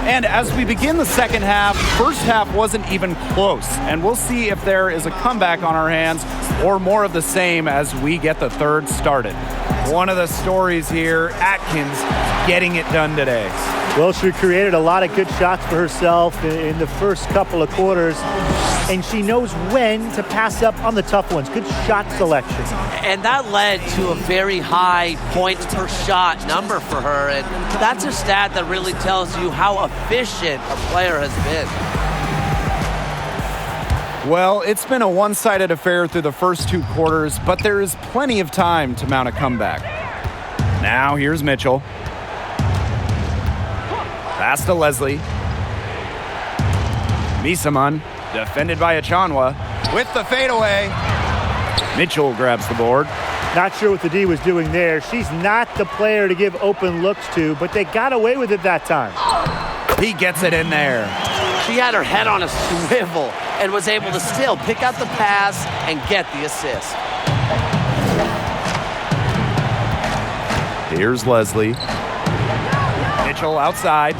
[SPEAKER 5] And as we begin the second half, first half wasn't even close. And we'll see if there is a comeback on our hands or more of the same as we get the third started. One of the stories here, Atkins getting it done today.
[SPEAKER 7] Well, she created a lot of good shots for herself in the first couple of quarters, and she knows when to pass up on the tough ones. Good shot selection.
[SPEAKER 6] And that led to a very high points per shot number for her, and that's a stat that really tells you how efficient a player has been.
[SPEAKER 5] Well, it's been a one-sided affair through the first 2 quarters, but there is plenty of time to mount a comeback. Now here's Mitchell. Pass to Leslie. Misaman, defended by Achanwa, with the fadeaway. Mitchell grabs the board.
[SPEAKER 7] Not sure what the D was doing there. She's not the player to give open looks to, but they got away with it that time.
[SPEAKER 5] He gets it in there.
[SPEAKER 6] She had her head on a swivel and was able to still pick out the pass and get the assist.
[SPEAKER 5] Here's Leslie. Mitchell outside.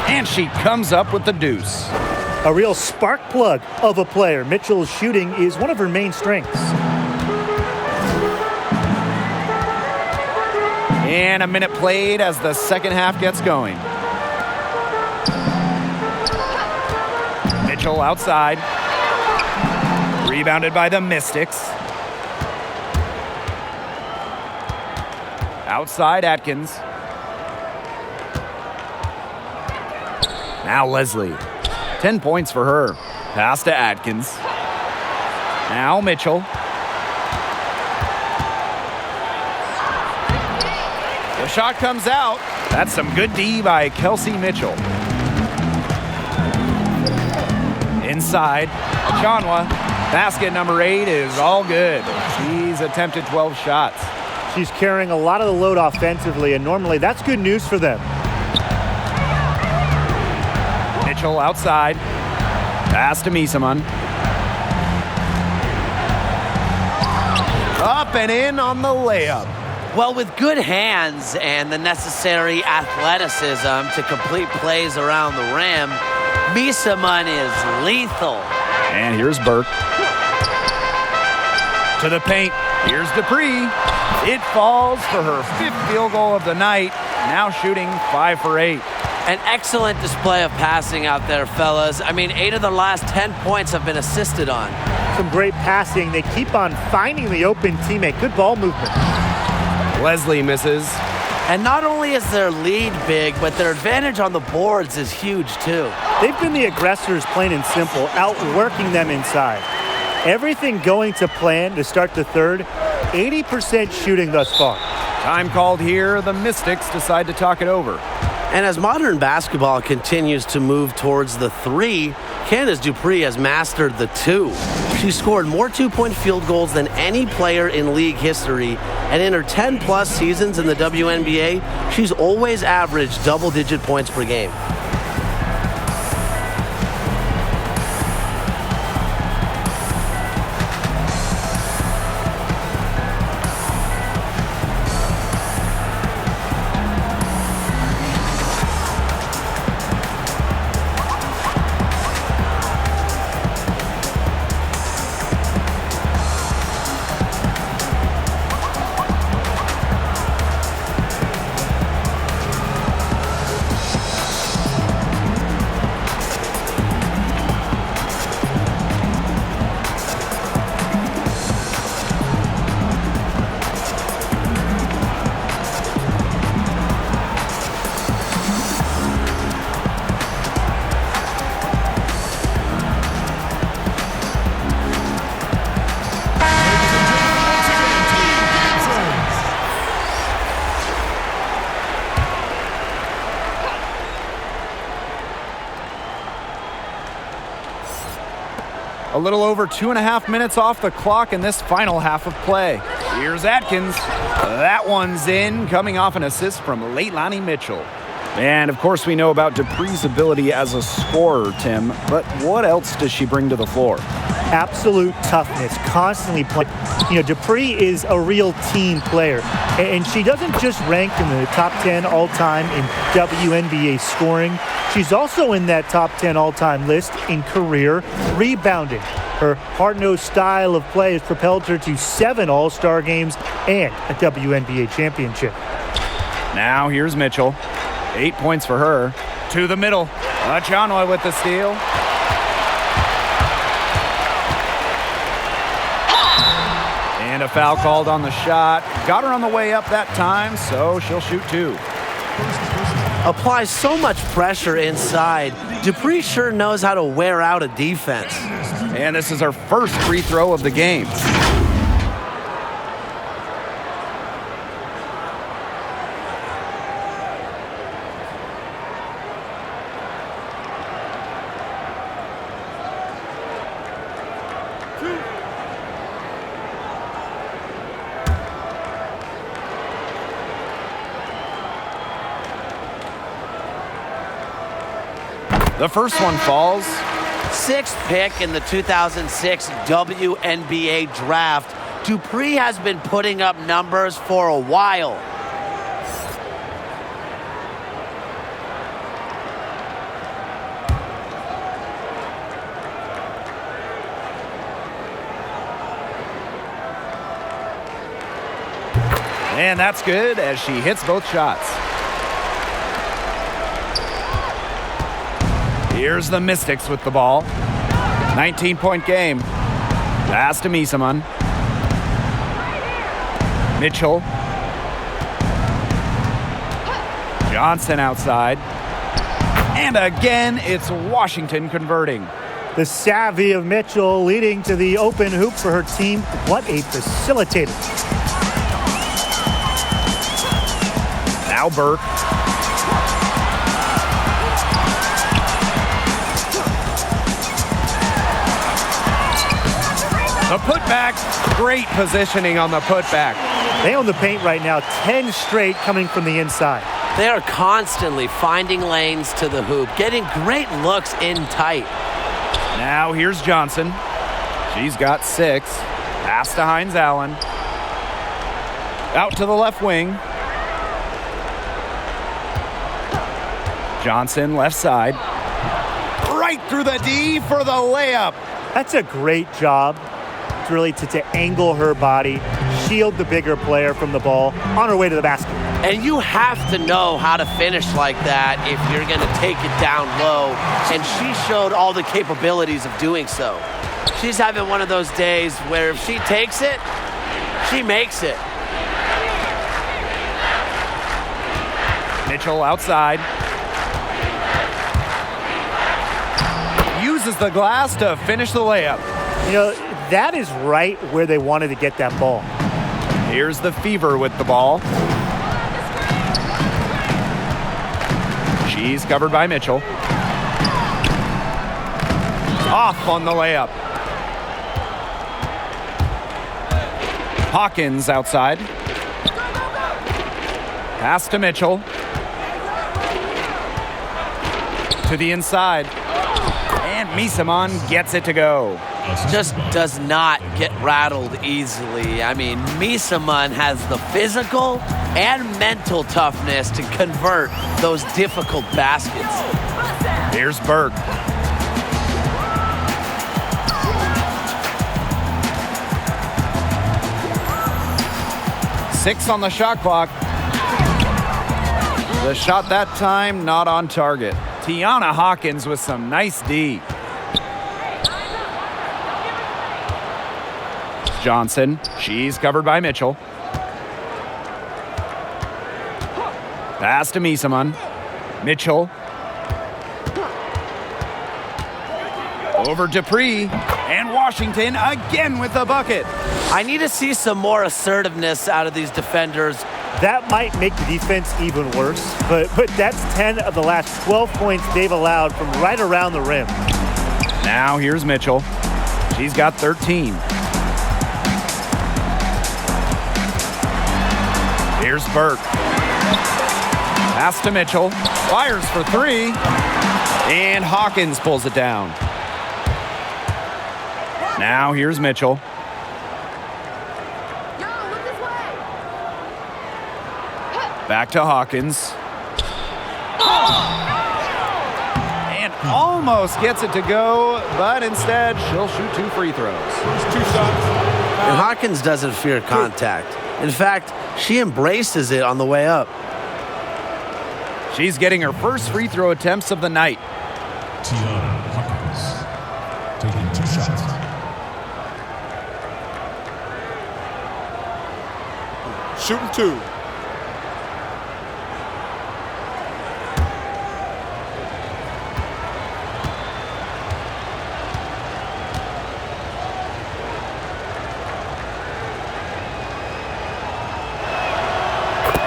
[SPEAKER 5] And she comes up with the deuce.
[SPEAKER 7] A real spark plug of a player. Mitchell's shooting is one of her main strengths.
[SPEAKER 5] And a minute played as the second half gets going. Mitchell outside. Rebounded by the Mystics. Outside Atkins. Now Leslie. 10 points for her. Pass to Atkins. Now Mitchell. The shot comes out. That's some good D by Kelsey Mitchell. Inside, Achanwa. Basket number 8 is all good. She's attempted 12 shots.
[SPEAKER 7] She's carrying a lot of the load offensively, and normally that's good news for them.
[SPEAKER 5] Mitchell outside. Pass to Misaman. Up and in on the layup.
[SPEAKER 6] Well, with good hands and the necessary athleticism to complete plays around the rim, Misaman is lethal.
[SPEAKER 5] And here's Burke. To the paint. Here's Dupree. It falls for her 5th field goal of the night. Now shooting 5 for 8.
[SPEAKER 6] An excellent display of passing out there, fellas. I mean, 8 of the last 10 points have been assisted on.
[SPEAKER 7] Some great passing. They keep on finding the open teammate. Good ball movement.
[SPEAKER 5] Leslie misses.
[SPEAKER 6] And not only is their lead big, but their advantage on the boards is huge, too.
[SPEAKER 7] They've been the aggressors, plain and simple, outworking them inside. Everything going to plan to start the third. 80% shooting thus far.
[SPEAKER 5] Time called here. The Mystics decide to talk it over.
[SPEAKER 6] And as modern basketball continues to move towards the 3, Candace Dupree has mastered the 2. She scored more 2-point field goals than any player in league history, and in her 10-plus seasons in the WNBA, she's always averaged double-digit points per game.
[SPEAKER 5] A little over 2.5 minutes off the clock in this final half of play. Here's Atkins. That one's in, coming off an assist from Leilani Mitchell. And, of course, we know about Dupree's ability as a scorer, Tim, but what else does she bring to the floor?
[SPEAKER 7] Absolute toughness, constantly playing. Dupree is a real team player, and she doesn't just rank in the top 10 all-time in WNBA scoring. She's also in that top 10 all-time list in career rebounding. Her hard-nosed style of play has propelled her to 7 All-Star games and a WNBA championship.
[SPEAKER 5] Now here's Mitchell. 8 points for her. To the middle. Achanwa with the steal. And a foul called on the shot. Got her on the way up that time, so she'll shoot 2.
[SPEAKER 6] Applies so much pressure inside. Dupree sure knows how to wear out a defense.
[SPEAKER 5] And this is her first free throw of the game. The first one falls.
[SPEAKER 6] 6th pick in the 2006 WNBA draft. Dupree has been putting up numbers for a while.
[SPEAKER 5] And that's good as she hits both shots. Here's the Mystics with the ball. 19-point game. Pass to Misaman. Mitchell. Johnson outside. And again, it's Washington converting.
[SPEAKER 7] The savvy of Mitchell leading to the open hoop for her team. What a facilitator.
[SPEAKER 5] Now Burke. The putback, great positioning on the putback.
[SPEAKER 7] They own the paint right now, 10 straight coming from the inside.
[SPEAKER 6] They are constantly finding lanes to the hoop, getting great looks in tight.
[SPEAKER 5] Now here's Johnson. She's got 6. Pass to Hines Allen. Out to the left wing. Johnson left side. Right through the D for the layup.
[SPEAKER 7] That's a great job. It's really to angle her body, shield the bigger player from the ball on her way to the basket.
[SPEAKER 6] And you have to know how to finish like that if you're going to take it down low. And she showed all the capabilities of doing so. She's having one of those days where if she takes it, she makes it.
[SPEAKER 5] Mitchell outside. Uses the glass to finish the layup.
[SPEAKER 7] You know, that is right where they wanted to get that ball.
[SPEAKER 5] Here's the Fever with the ball. She's covered by Mitchell. Off on the layup. Hawkins outside. Pass to Mitchell. To the inside. And Misaman gets it to go.
[SPEAKER 6] Just does not get rattled easily. I mean, Misaman has the physical and mental toughness to convert those difficult baskets.
[SPEAKER 5] Here's Burke. Six on the shot clock. The shot that time not on target. Tiana Hawkins with some nice D. Johnson, she's covered by Mitchell. Pass to Misaman. Mitchell. Over Dupree. And Washington again with the bucket.
[SPEAKER 6] I need to see some more assertiveness out of these defenders.
[SPEAKER 7] That might make the defense even worse, but that's 10 of the last 12 points they've allowed from right around the rim.
[SPEAKER 5] Now here's Mitchell. She's got 13. Here's Burke. Pass to Mitchell. Fires for 3. And Hawkins pulls it down. Now here's Mitchell. Back to Hawkins. And almost gets it to go, but instead she'll shoot 2 free throws.
[SPEAKER 8] 2 shots.
[SPEAKER 6] And Hawkins doesn't fear contact. In fact, she embraces it on the way up.
[SPEAKER 5] She's getting her first free throw attempts of the night.
[SPEAKER 4] Tiana Hawkins taking 2 shots.
[SPEAKER 8] Shooting 2.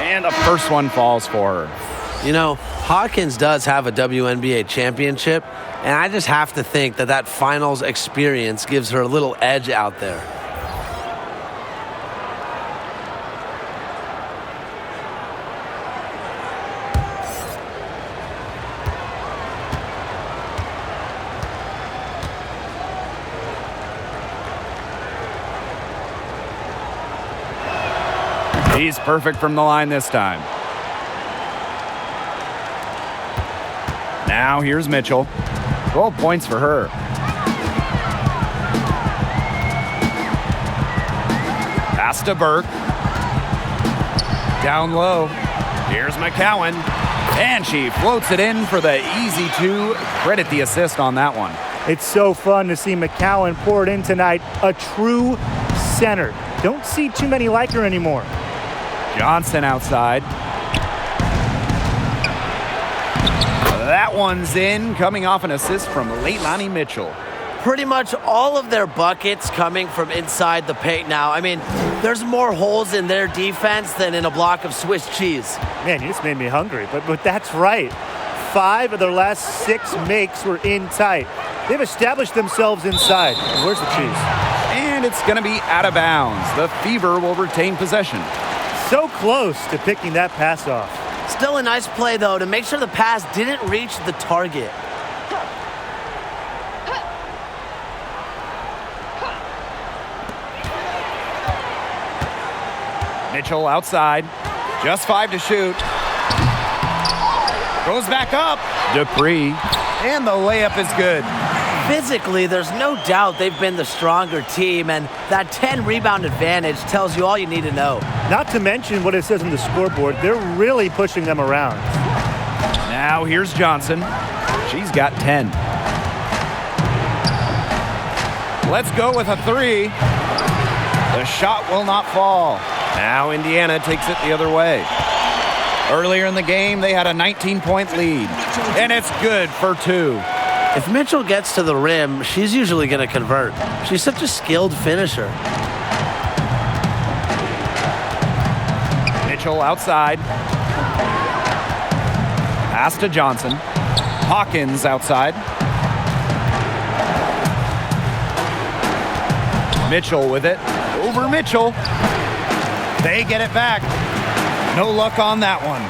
[SPEAKER 5] And the first one falls for her.
[SPEAKER 6] You know, Hawkins does have a WNBA championship, and I just have to think that that finals experience gives her a little edge out there.
[SPEAKER 5] He's perfect from the line this time. Now here's Mitchell. 12 points for her. Pass to Burke. Down low. Here's McCowan. And she floats it in for the easy 2. Credit the assist on that one.
[SPEAKER 7] It's so fun to see McCowan pour it in tonight. A true center. Don't see too many like her anymore.
[SPEAKER 5] Johnson outside. That one's in, coming off an assist from Leilani Mitchell.
[SPEAKER 6] Pretty much all of their buckets coming from inside the paint now. I mean, there's more holes in their defense than in a block of Swiss cheese.
[SPEAKER 7] Man, you just made me hungry, but that's right. 5 of their last 6 makes were in tight. They've established themselves inside. Where's the cheese?
[SPEAKER 5] And it's going to be out of bounds. The Fever will retain possession.
[SPEAKER 7] So close to picking that pass off.
[SPEAKER 6] Still a nice play, though, to make sure the pass didn't reach the target.
[SPEAKER 5] Mitchell outside. Just 5 to shoot. Goes back up. Dupree. And the layup is good.
[SPEAKER 6] Physically, there's no doubt they've been the stronger team, and that 10-rebound advantage tells you all you need to know.
[SPEAKER 7] Not to mention what it says on the scoreboard. They're really pushing them around.
[SPEAKER 5] Now here's Johnson. She's got 10. Let's go with a 3. The shot will not fall. Now Indiana takes it the other way. Earlier in the game, they had a 19-point lead, and it's good for 2.
[SPEAKER 6] If Mitchell gets to the rim, she's usually going to convert. She's such a skilled finisher.
[SPEAKER 5] Mitchell outside. Pass to Johnson. Hawkins outside. Mitchell with it. Over Mitchell. They get it back. No luck on that one.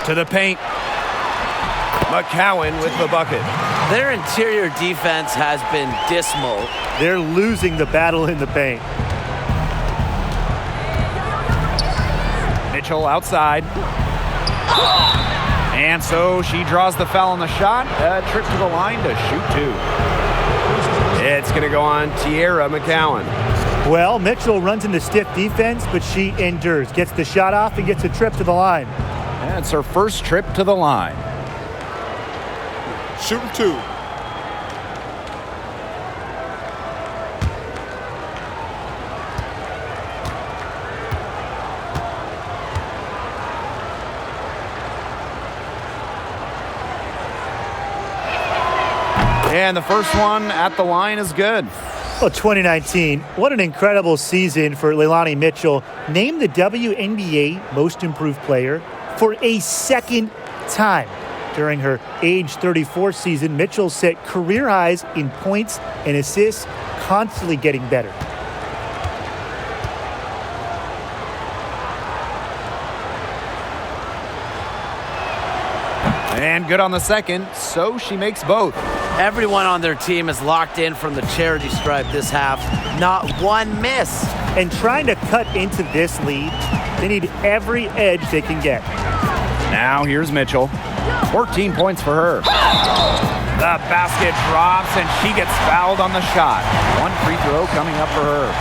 [SPEAKER 5] To the paint. McCowan with the bucket.
[SPEAKER 6] Their interior defense has been dismal.
[SPEAKER 7] They're losing the battle in the paint.
[SPEAKER 5] Mitchell outside. And so she draws the foul on the shot. A trip to the line to shoot 2. It's going to go on Tierra McCowan.
[SPEAKER 7] Well, Mitchell runs into stiff defense, but she endures. Gets the shot off and gets a trip to the line.
[SPEAKER 5] That's her first trip to the line.
[SPEAKER 8] Shooting 2.
[SPEAKER 5] And the first one at the line is good.
[SPEAKER 7] Well, 2019, what an incredible season for Leilani Mitchell. Named the WNBA Most Improved Player for a second time. During her age 34 season, Mitchell set career highs in points and assists, constantly getting better.
[SPEAKER 5] And good on the second, so she makes both.
[SPEAKER 6] Everyone on their team is locked in from the charity stripe this half. Not one miss.
[SPEAKER 7] And trying to cut into this lead, they need every edge they can get.
[SPEAKER 5] Now here's Mitchell. 14 points for her. The basket drops, and she gets fouled on the shot. 1 free throw coming up for her.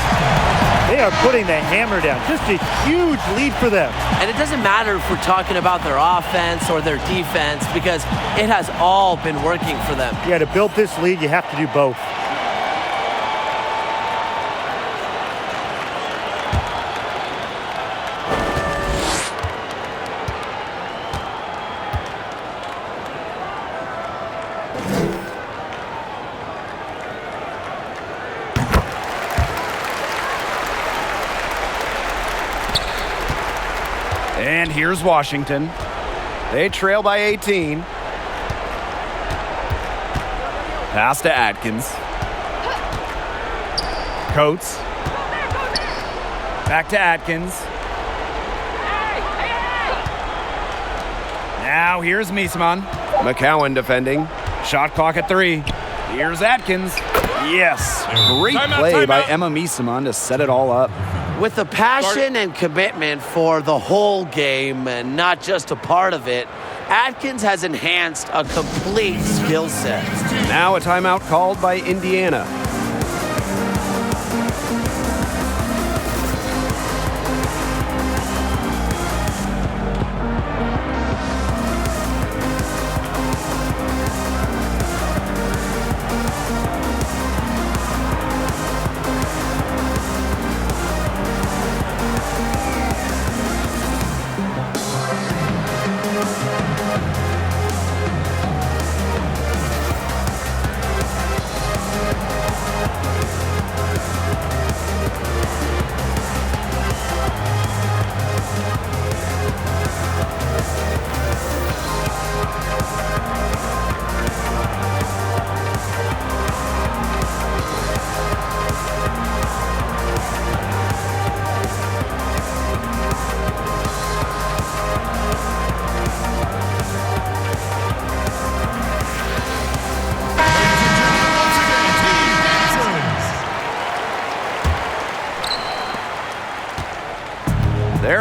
[SPEAKER 7] They are putting the hammer down. Just a huge lead for them.
[SPEAKER 6] And it doesn't matter if we're talking about their offense or their defense, because it has all been working for them.
[SPEAKER 7] Yeah, to build this lead, you have to do both.
[SPEAKER 5] And here's Washington. They trail by 18. Pass to Atkins. Coates. Back to Atkins. Now here's Miesman. McCowan defending. Shot clock at 3. Here's Atkins. Yes. Great play by Emma Miesman to set it all up.
[SPEAKER 6] With the passion and commitment for the whole game and not just a part of it, Atkins has enhanced a complete skill set.
[SPEAKER 5] Now a timeout called by Indiana.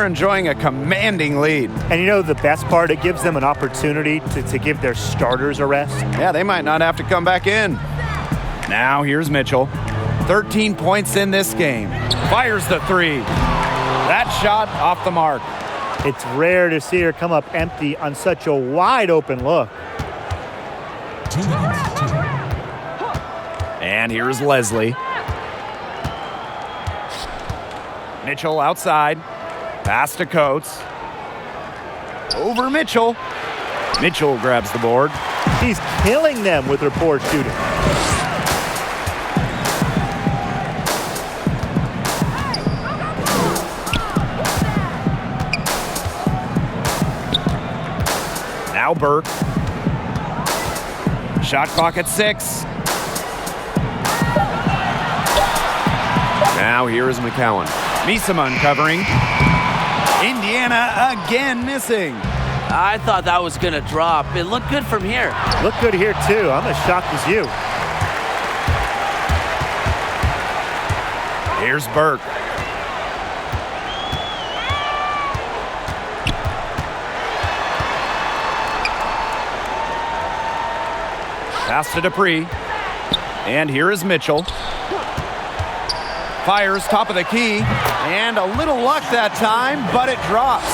[SPEAKER 5] they're enjoying a commanding lead.
[SPEAKER 7] And you know the best part? It gives them an opportunity to give their starters a rest.
[SPEAKER 5] Yeah, they might not have to come back in. Now here's Mitchell. 13 points in this game. Fires the three. That shot off the mark.
[SPEAKER 7] It's rare to see her come up empty on such a wide open look.
[SPEAKER 5] And here's Leslie. Mitchell outside. Pass to Coates. Over Mitchell. Mitchell grabs the board.
[SPEAKER 7] She's killing them with her poor shooting.
[SPEAKER 5] Now Burke. Shot clock at 6. Now here is McCowan. Misaman covering. Indiana again missing.
[SPEAKER 6] I thought that was going to drop. It looked good from here.
[SPEAKER 7] Looked good here, too. I'm as shocked as you.
[SPEAKER 5] Here's Burke. Pass to Dupree. And here is Mitchell. Fires top of the key. And a little luck that time, but it drops.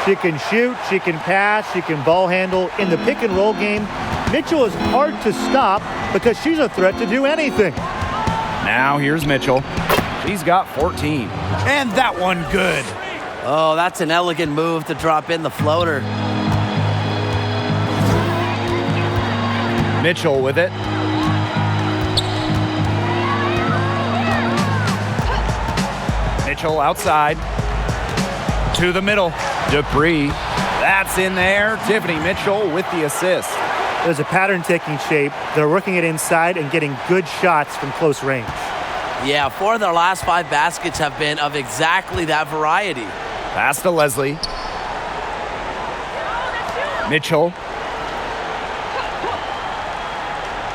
[SPEAKER 7] She can shoot, she can pass, she can ball handle. In the pick and roll game, Mitchell is hard to stop because she's a threat to do anything.
[SPEAKER 5] Now here's Mitchell. She's got 14. And that one good.
[SPEAKER 6] Oh, that's an elegant move to drop in the floater.
[SPEAKER 5] Mitchell with it. Mitchell outside. To the middle. Dupree. That's in there. Tiffany Mitchell with the assist.
[SPEAKER 7] There's a pattern taking shape. They're working it inside and getting good shots from close range.
[SPEAKER 6] Yeah, 4 of their last 5 baskets have been of exactly that variety.
[SPEAKER 5] Pass to Leslie. Mitchell.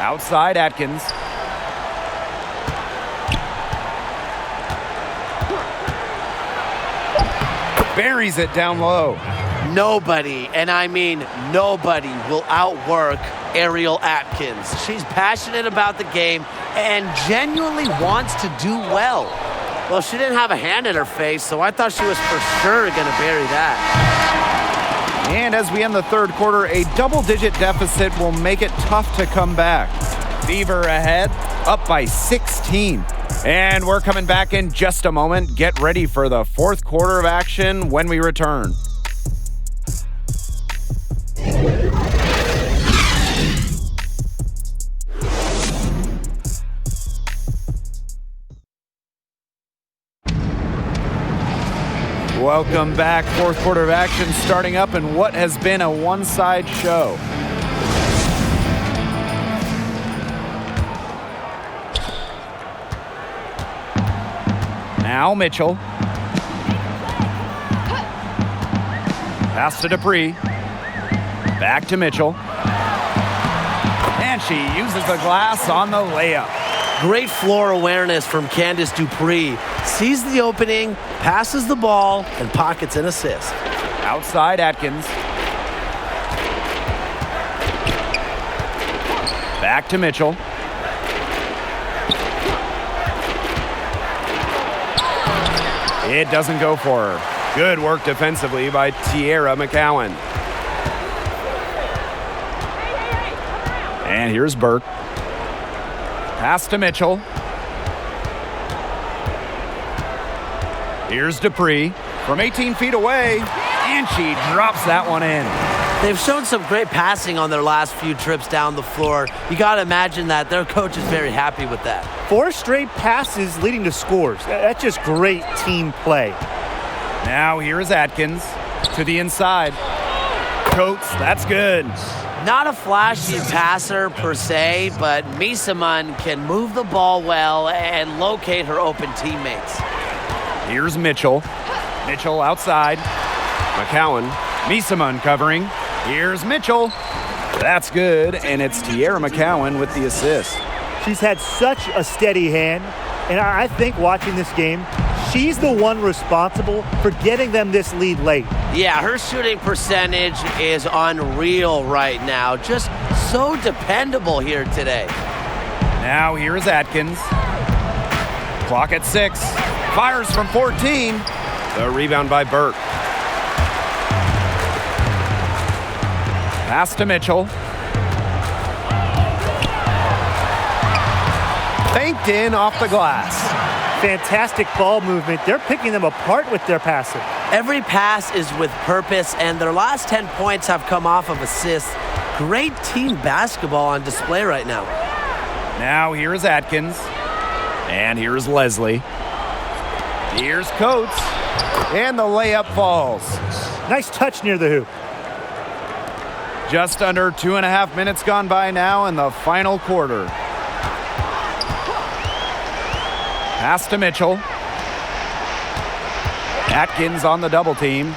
[SPEAKER 5] Outside Atkins. Buries it down low.
[SPEAKER 6] Nobody, and I mean nobody, will outwork Ariel Atkins. She's passionate about the game and genuinely wants to do well. Well, she didn't have a hand in her face, so I thought she was for sure going to bury that.
[SPEAKER 5] And as we end the third quarter, a double-digit deficit will make it tough to come back. Fever ahead, up by 16. And we're coming back in just a moment. Get ready for the fourth quarter of action when we return. Welcome back. Fourth quarter of action starting up in what has been a one-side show. Now Mitchell. Pass to Dupree. Back to Mitchell. And she uses the glass on the layup.
[SPEAKER 6] Great floor awareness from Candace Dupree. Sees the opening, passes the ball, and pockets an assist.
[SPEAKER 5] Outside Atkins. Back to Mitchell. It doesn't go for her. Good work defensively by Tierra McCowan. And here's Burke. Pass to Mitchell. Here's Dupree from 18 feet away, and she drops that one in.
[SPEAKER 6] They've shown some great passing on their last few trips down the floor. You got to imagine that their coach is very happy with that.
[SPEAKER 7] 4 straight passes leading to scores. That's just great team play.
[SPEAKER 5] Now here is Atkins to the inside. Coates, that's good.
[SPEAKER 6] Not a flashy passer per se, but Misaman can move the ball well and locate her open teammates.
[SPEAKER 5] Here's Mitchell. Mitchell outside. McCowan. Misaman covering. Here's Mitchell. That's good, and it's Tierra McCowan with the assist.
[SPEAKER 7] She's had such a steady hand, and I think watching this game, she's the one responsible for getting them this lead late.
[SPEAKER 6] Yeah, her shooting percentage is unreal right now. Just so dependable here today.
[SPEAKER 5] Now here is Atkins. Clock at 6. Fires from 14. The rebound by Burke. Pass to Mitchell. Banked in off the glass.
[SPEAKER 7] Fantastic ball movement. They're picking them apart with their passing.
[SPEAKER 6] Every pass is with purpose, and their last 10 points have come off of assists. Great team basketball on display right now.
[SPEAKER 5] Now here is Atkins. And here's Leslie. Here's Coates. And the layup falls.
[SPEAKER 7] Nice touch near the hoop.
[SPEAKER 5] Just under 2.5 minutes gone by now in the final quarter. Pass to Mitchell. Atkins on the double team.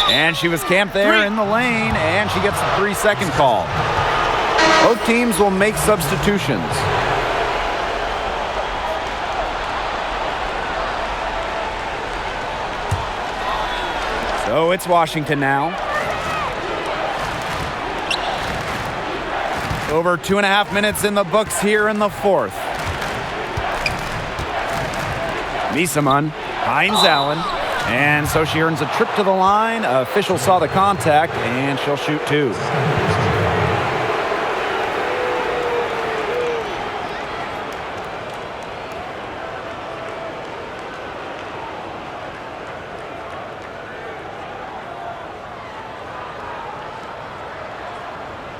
[SPEAKER 5] And she was camped there in the lane, and she gets a 3-second call. Both teams will make substitutions. So it's Washington now. Over 2.5 minutes in the books here in the fourth. Misaman finds Allen, and so she earns a trip to the line. Official saw the contact, and she'll shoot 2.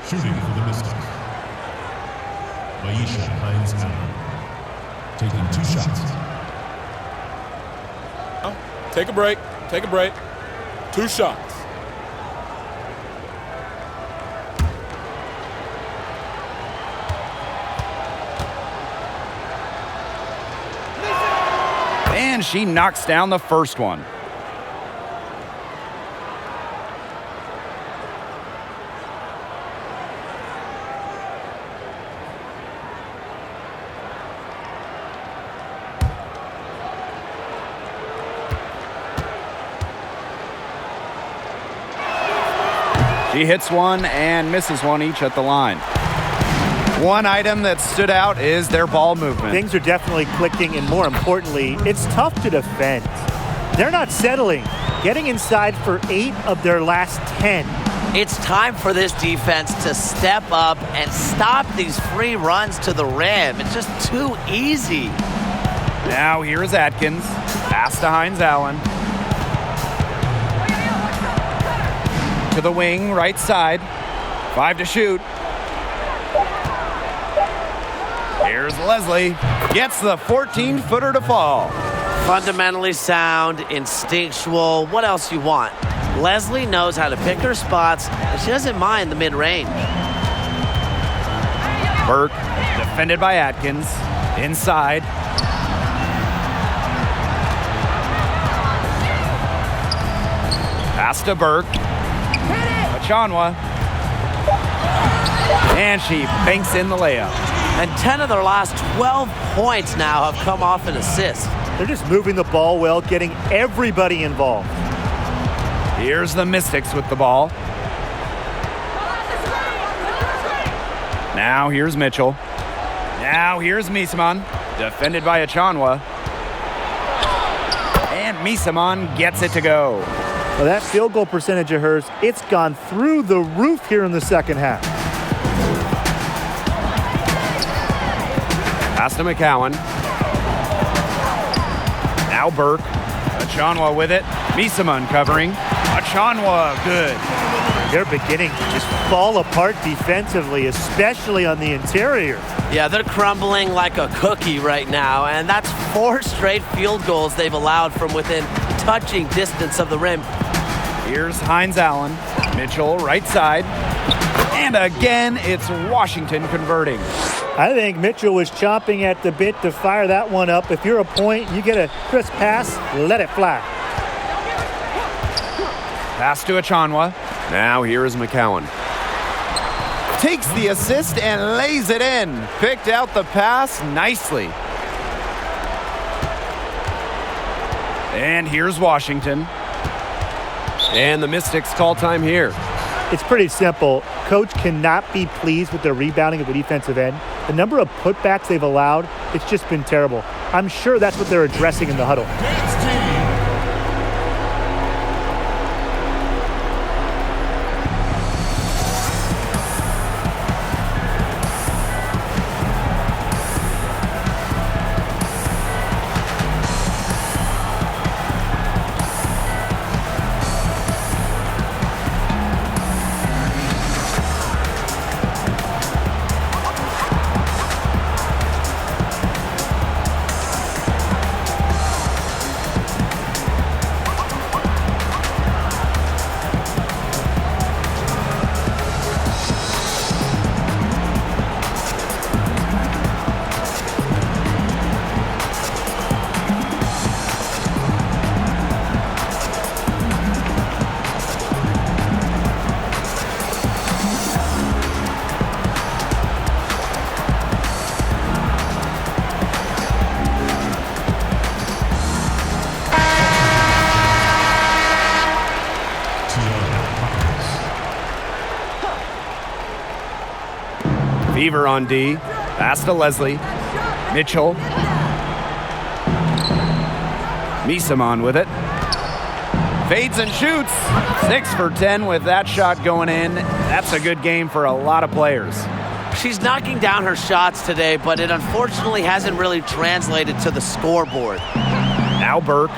[SPEAKER 4] Shooting for the Mystics. Maisha Hines-Allen. Taking 2 shots.
[SPEAKER 8] Take a break. Take a break. 2 shots.
[SPEAKER 5] And she knocks down the first one. She hits one and misses one each at the line. One item that stood out is their ball movement.
[SPEAKER 7] Things are definitely clicking, and more importantly, it's tough to defend. They're not settling, getting inside for 8 of their last 10.
[SPEAKER 6] It's time for this defense to step up and stop these free runs to the rim. It's just too easy.
[SPEAKER 5] Now here is Atkins. Pass to Hines-Allen. To the wing, right side. 5 to shoot. Here's Leslie. Gets the 14-footer to fall.
[SPEAKER 6] Fundamentally sound, instinctual. What else you want? Leslie knows how to pick her spots, and she doesn't mind the mid-range.
[SPEAKER 5] Burke, defended by Atkins. Inside. Pass to Burke. Achanwa. And she banks in the layup.
[SPEAKER 6] And 10 of their last 12 points now have come off an assist.
[SPEAKER 7] They're just moving the ball well, getting everybody involved.
[SPEAKER 5] Here's the Mystics with the ball. Now here's Mitchell. Now here's Misaman, defended by Achanwa. And Misaman gets it to go.
[SPEAKER 7] Well, that field goal percentage of hers, it's gone through the roof here in the second half.
[SPEAKER 5] Pass to McCowan. Now Burke. Achanwa with it. Misaman covering. Achanwa, good.
[SPEAKER 7] They're beginning to just fall apart defensively, especially on the interior.
[SPEAKER 6] Yeah, they're crumbling like a cookie right now, and that's 4 straight field goals they've allowed from within touching distance of the rim.
[SPEAKER 5] Here's Hines-Allen. Mitchell, right side. And again, it's Washington converting.
[SPEAKER 7] I think Mitchell was chomping at the bit to fire that one up. If you're a point, you get a crisp pass, let it fly.
[SPEAKER 5] Pass to Achanwa. Now here is McCowan. Takes the assist and lays it in. Picked out the pass nicely. And here's Washington. And the Mystics call time here.
[SPEAKER 7] It's pretty simple. Coach cannot be pleased with the rebounding at the defensive end. The number of putbacks they've allowed, it's just been terrible. I'm sure that's what they're addressing in the huddle.
[SPEAKER 5] Fever on D. Pass to Leslie. Mitchell. Misamon with it. Fades and shoots. 6 for 10 with that shot going in. That's a good game for a lot of players.
[SPEAKER 6] She's knocking down her shots today, but it unfortunately hasn't really translated to the scoreboard.
[SPEAKER 5] Now Burke.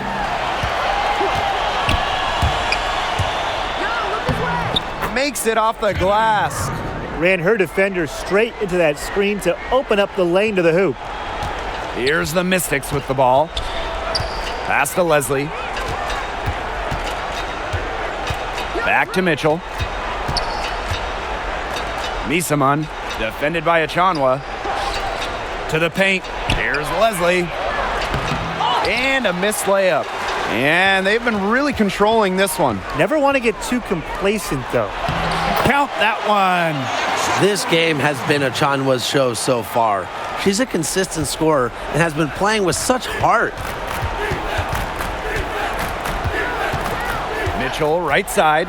[SPEAKER 5] Makes it off the glass.
[SPEAKER 7] Ran her defender straight into that screen to open up the lane to the hoop.
[SPEAKER 5] Here's the Mystics with the ball. Pass to Leslie. Back to Mitchell. Misamon, defended by Achanwa. To the paint. Here's Leslie. And a missed layup. And they've been really controlling this one.
[SPEAKER 7] Never want to get too complacent, though.
[SPEAKER 5] Count that one.
[SPEAKER 6] This game has been Achanwa's show so far. She's a consistent scorer and has been playing with such heart.
[SPEAKER 5] Mitchell, right side.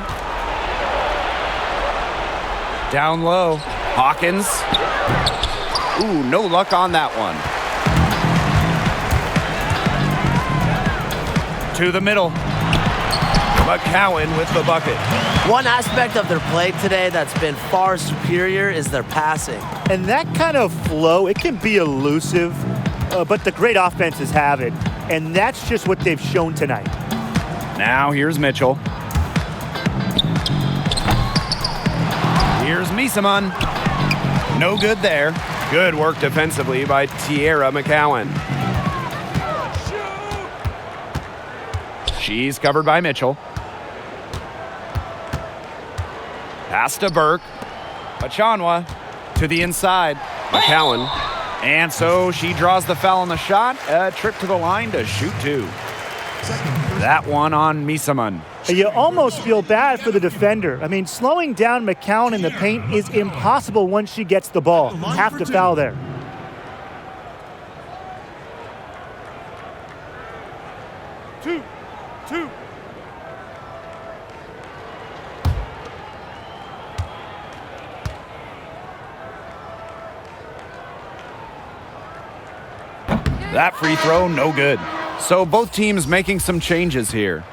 [SPEAKER 5] Down low. Hawkins. Ooh, no luck on that one. To the middle. McCowan with the bucket.
[SPEAKER 6] One aspect of their play today that's been far superior is their passing.
[SPEAKER 7] And that kind of flow, it can be elusive, but the great offenses have it. And that's just what they've shown tonight.
[SPEAKER 5] Now here's Mitchell. Here's Misamon. No good there. Good work defensively by Tierra McCowan. She's covered by Mitchell. Pass to Burke. Achanwa to the inside. McCowan. And so she draws the foul on the shot. A trip to the line to shoot 2. That one on Misamon.
[SPEAKER 7] You almost feel bad for the defender. I mean, slowing down McCowan in the paint is impossible once she gets the ball. Have to foul there. Two.
[SPEAKER 5] That free throw, no good. So both teams making some changes here.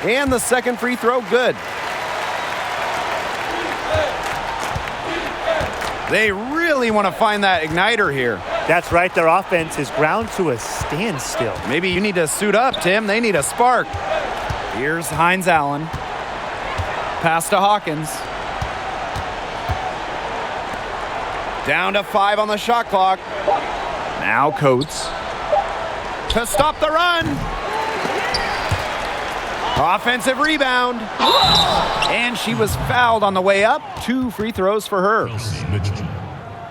[SPEAKER 5] And the second free throw, good. They really want to find that igniter here.
[SPEAKER 7] That's right. Their offense is ground to a standstill.
[SPEAKER 5] Maybe you need to suit up, Tim. They need a spark. Here's Hines Allen. Pass to Hawkins. Down to 5 on the shot clock. Now Coates. To stop the run. Offensive rebound. And she was fouled on the way up. 2 free throws for her.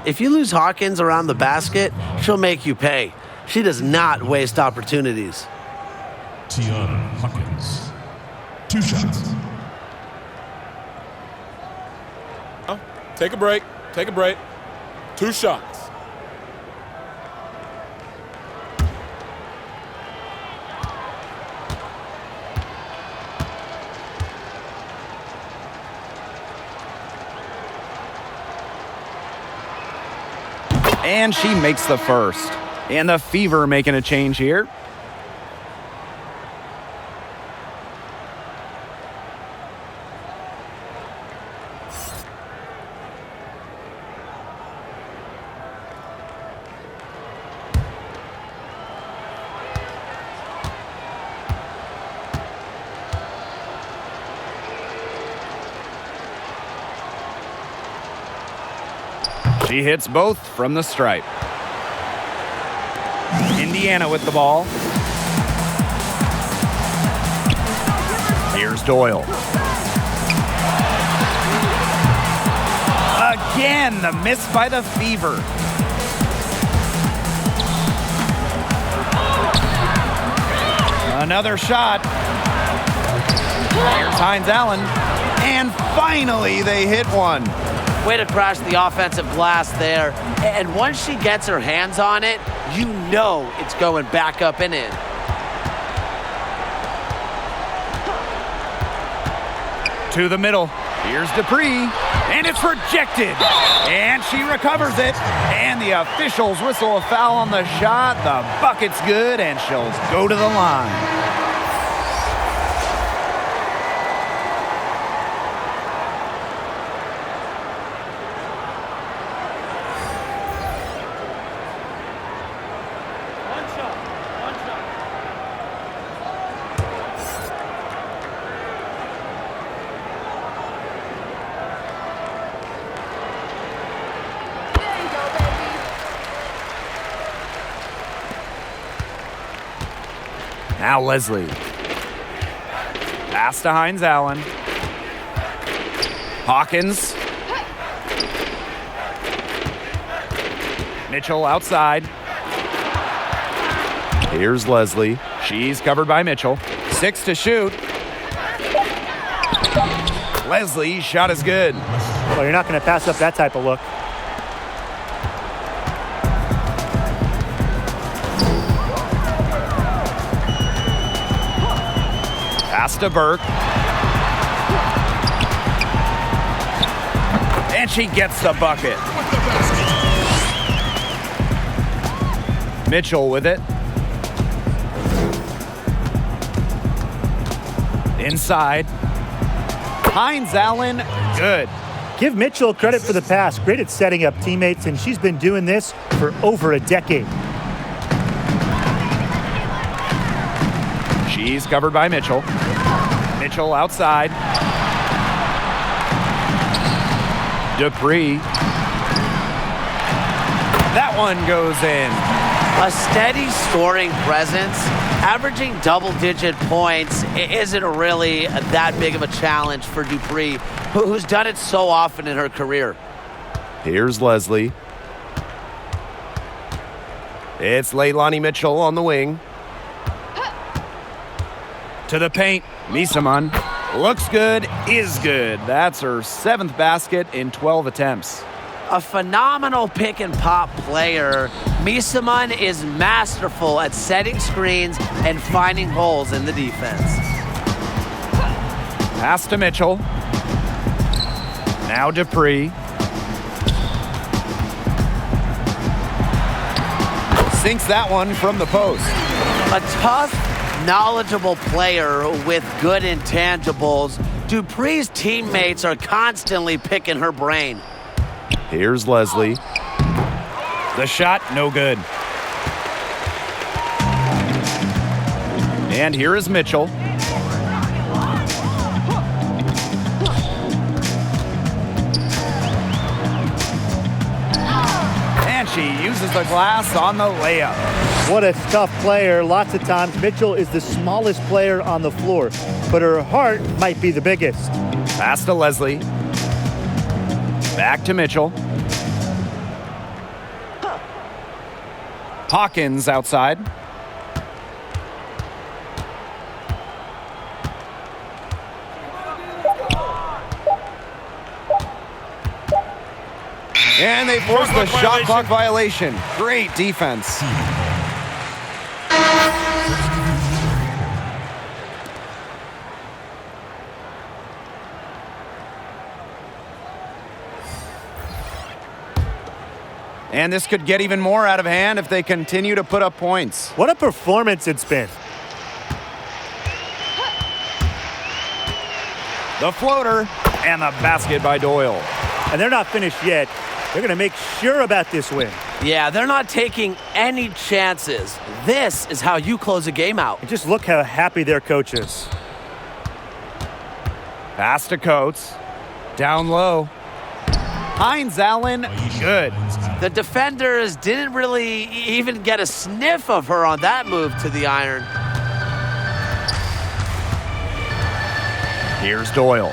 [SPEAKER 6] If you lose Hawkins around the basket, she'll make you pay. She does not waste opportunities.
[SPEAKER 4] Tiana Hawkins. 2 shots.
[SPEAKER 8] Take a break. Take a break. 2 shots.
[SPEAKER 5] And she makes the first. And the Fever making a change here. She hits both from the stripe. Indiana with the ball. Here's Doyle. Again, the miss by the Fever. Another shot. Here's Hines-Allen. And finally, they hit one.
[SPEAKER 6] Way to crash the offensive glass there. And once she gets her hands on it, you know it's going back up and in.
[SPEAKER 5] To the middle. Here's Dupree. And it's rejected. And she recovers it. And the officials whistle a foul on the shot. The bucket's good, and she'll go to the line. Now Leslie. Pass to Hines-Allen. Hawkins. Mitchell outside. Here's Leslie. She's covered by Mitchell. 6 to shoot. Leslie's shot is good.
[SPEAKER 7] Well, you're not going to pass up that type of look.
[SPEAKER 5] Pass to Burke. And she gets the bucket. Mitchell with it. Inside. Hines-Allen, good.
[SPEAKER 7] Give Mitchell credit for the pass. Great at setting up teammates, and she's been doing this for over a decade.
[SPEAKER 5] She's covered by Mitchell. Mitchell outside. Dupree. That one goes in.
[SPEAKER 6] A steady scoring presence, averaging double-digit points isn't really that big of a challenge for Dupree, who's done it so often in her career.
[SPEAKER 5] Here's Leslie. It's Leilani Mitchell on the wing. To the paint. Misaman. Looks good, is good. That's her 7th basket in 12 attempts.
[SPEAKER 6] A phenomenal pick-and-pop player, Misaman is masterful at setting screens and finding holes in the defense.
[SPEAKER 5] Pass to Mitchell. Now Dupree. Sinks that one from the post.
[SPEAKER 6] A tough, knowledgeable player with good intangibles. Dupree's teammates are constantly picking her brain.
[SPEAKER 5] Here's Leslie. The shot, no good. And here is Mitchell. And she uses the glass on the layup.
[SPEAKER 7] What a tough player. Lots of times, Mitchell is the smallest player on the floor, but her heart might be the biggest.
[SPEAKER 5] Pass to Leslie. Back to Mitchell. Hawkins outside. And they force the shot clock violation. Great defense. And this could get even more out of hand if they continue to put up points.
[SPEAKER 7] What a performance it's been.
[SPEAKER 5] The floater and the basket by Doyle.
[SPEAKER 7] And they're not finished yet. They're going to make sure about this win.
[SPEAKER 6] Yeah, they're not taking any chances. This is how you close a game out.
[SPEAKER 7] And just look how happy their coach is.
[SPEAKER 5] Pass to Coates. Down low. Hines Allen, good.
[SPEAKER 6] The defenders didn't really even get a sniff of her on that move to the iron.
[SPEAKER 5] Here's Doyle.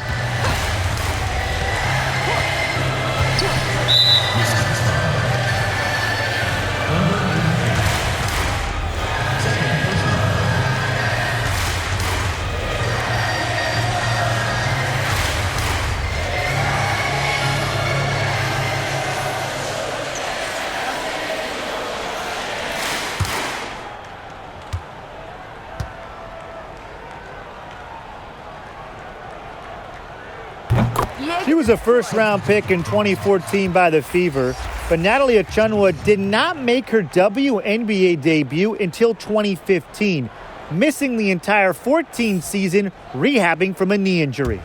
[SPEAKER 7] She was a first-round pick in 2014 by the Fever, but Natalie Achunwa did not make her WNBA debut until 2015, missing the entire 14 season rehabbing from a knee injury.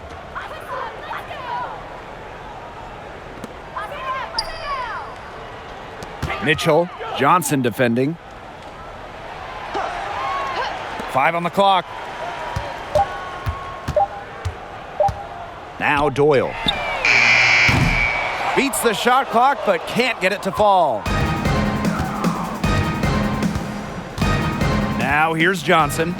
[SPEAKER 5] Mitchell, Johnson defending. 5 on the clock. Now Doyle. Beats the shot clock, but can't get it to fall. Now here's Johnson.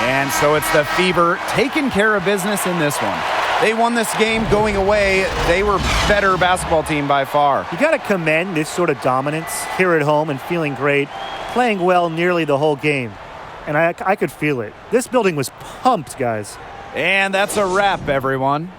[SPEAKER 5] And so it's the Fever taking care of business in this one. They won this game going away. They were better basketball team by far.
[SPEAKER 7] You got to commend this sort of dominance here at home and feeling great, playing well nearly the whole game. And I could feel it. This building was pumped, guys.
[SPEAKER 5] And that's a wrap, everyone.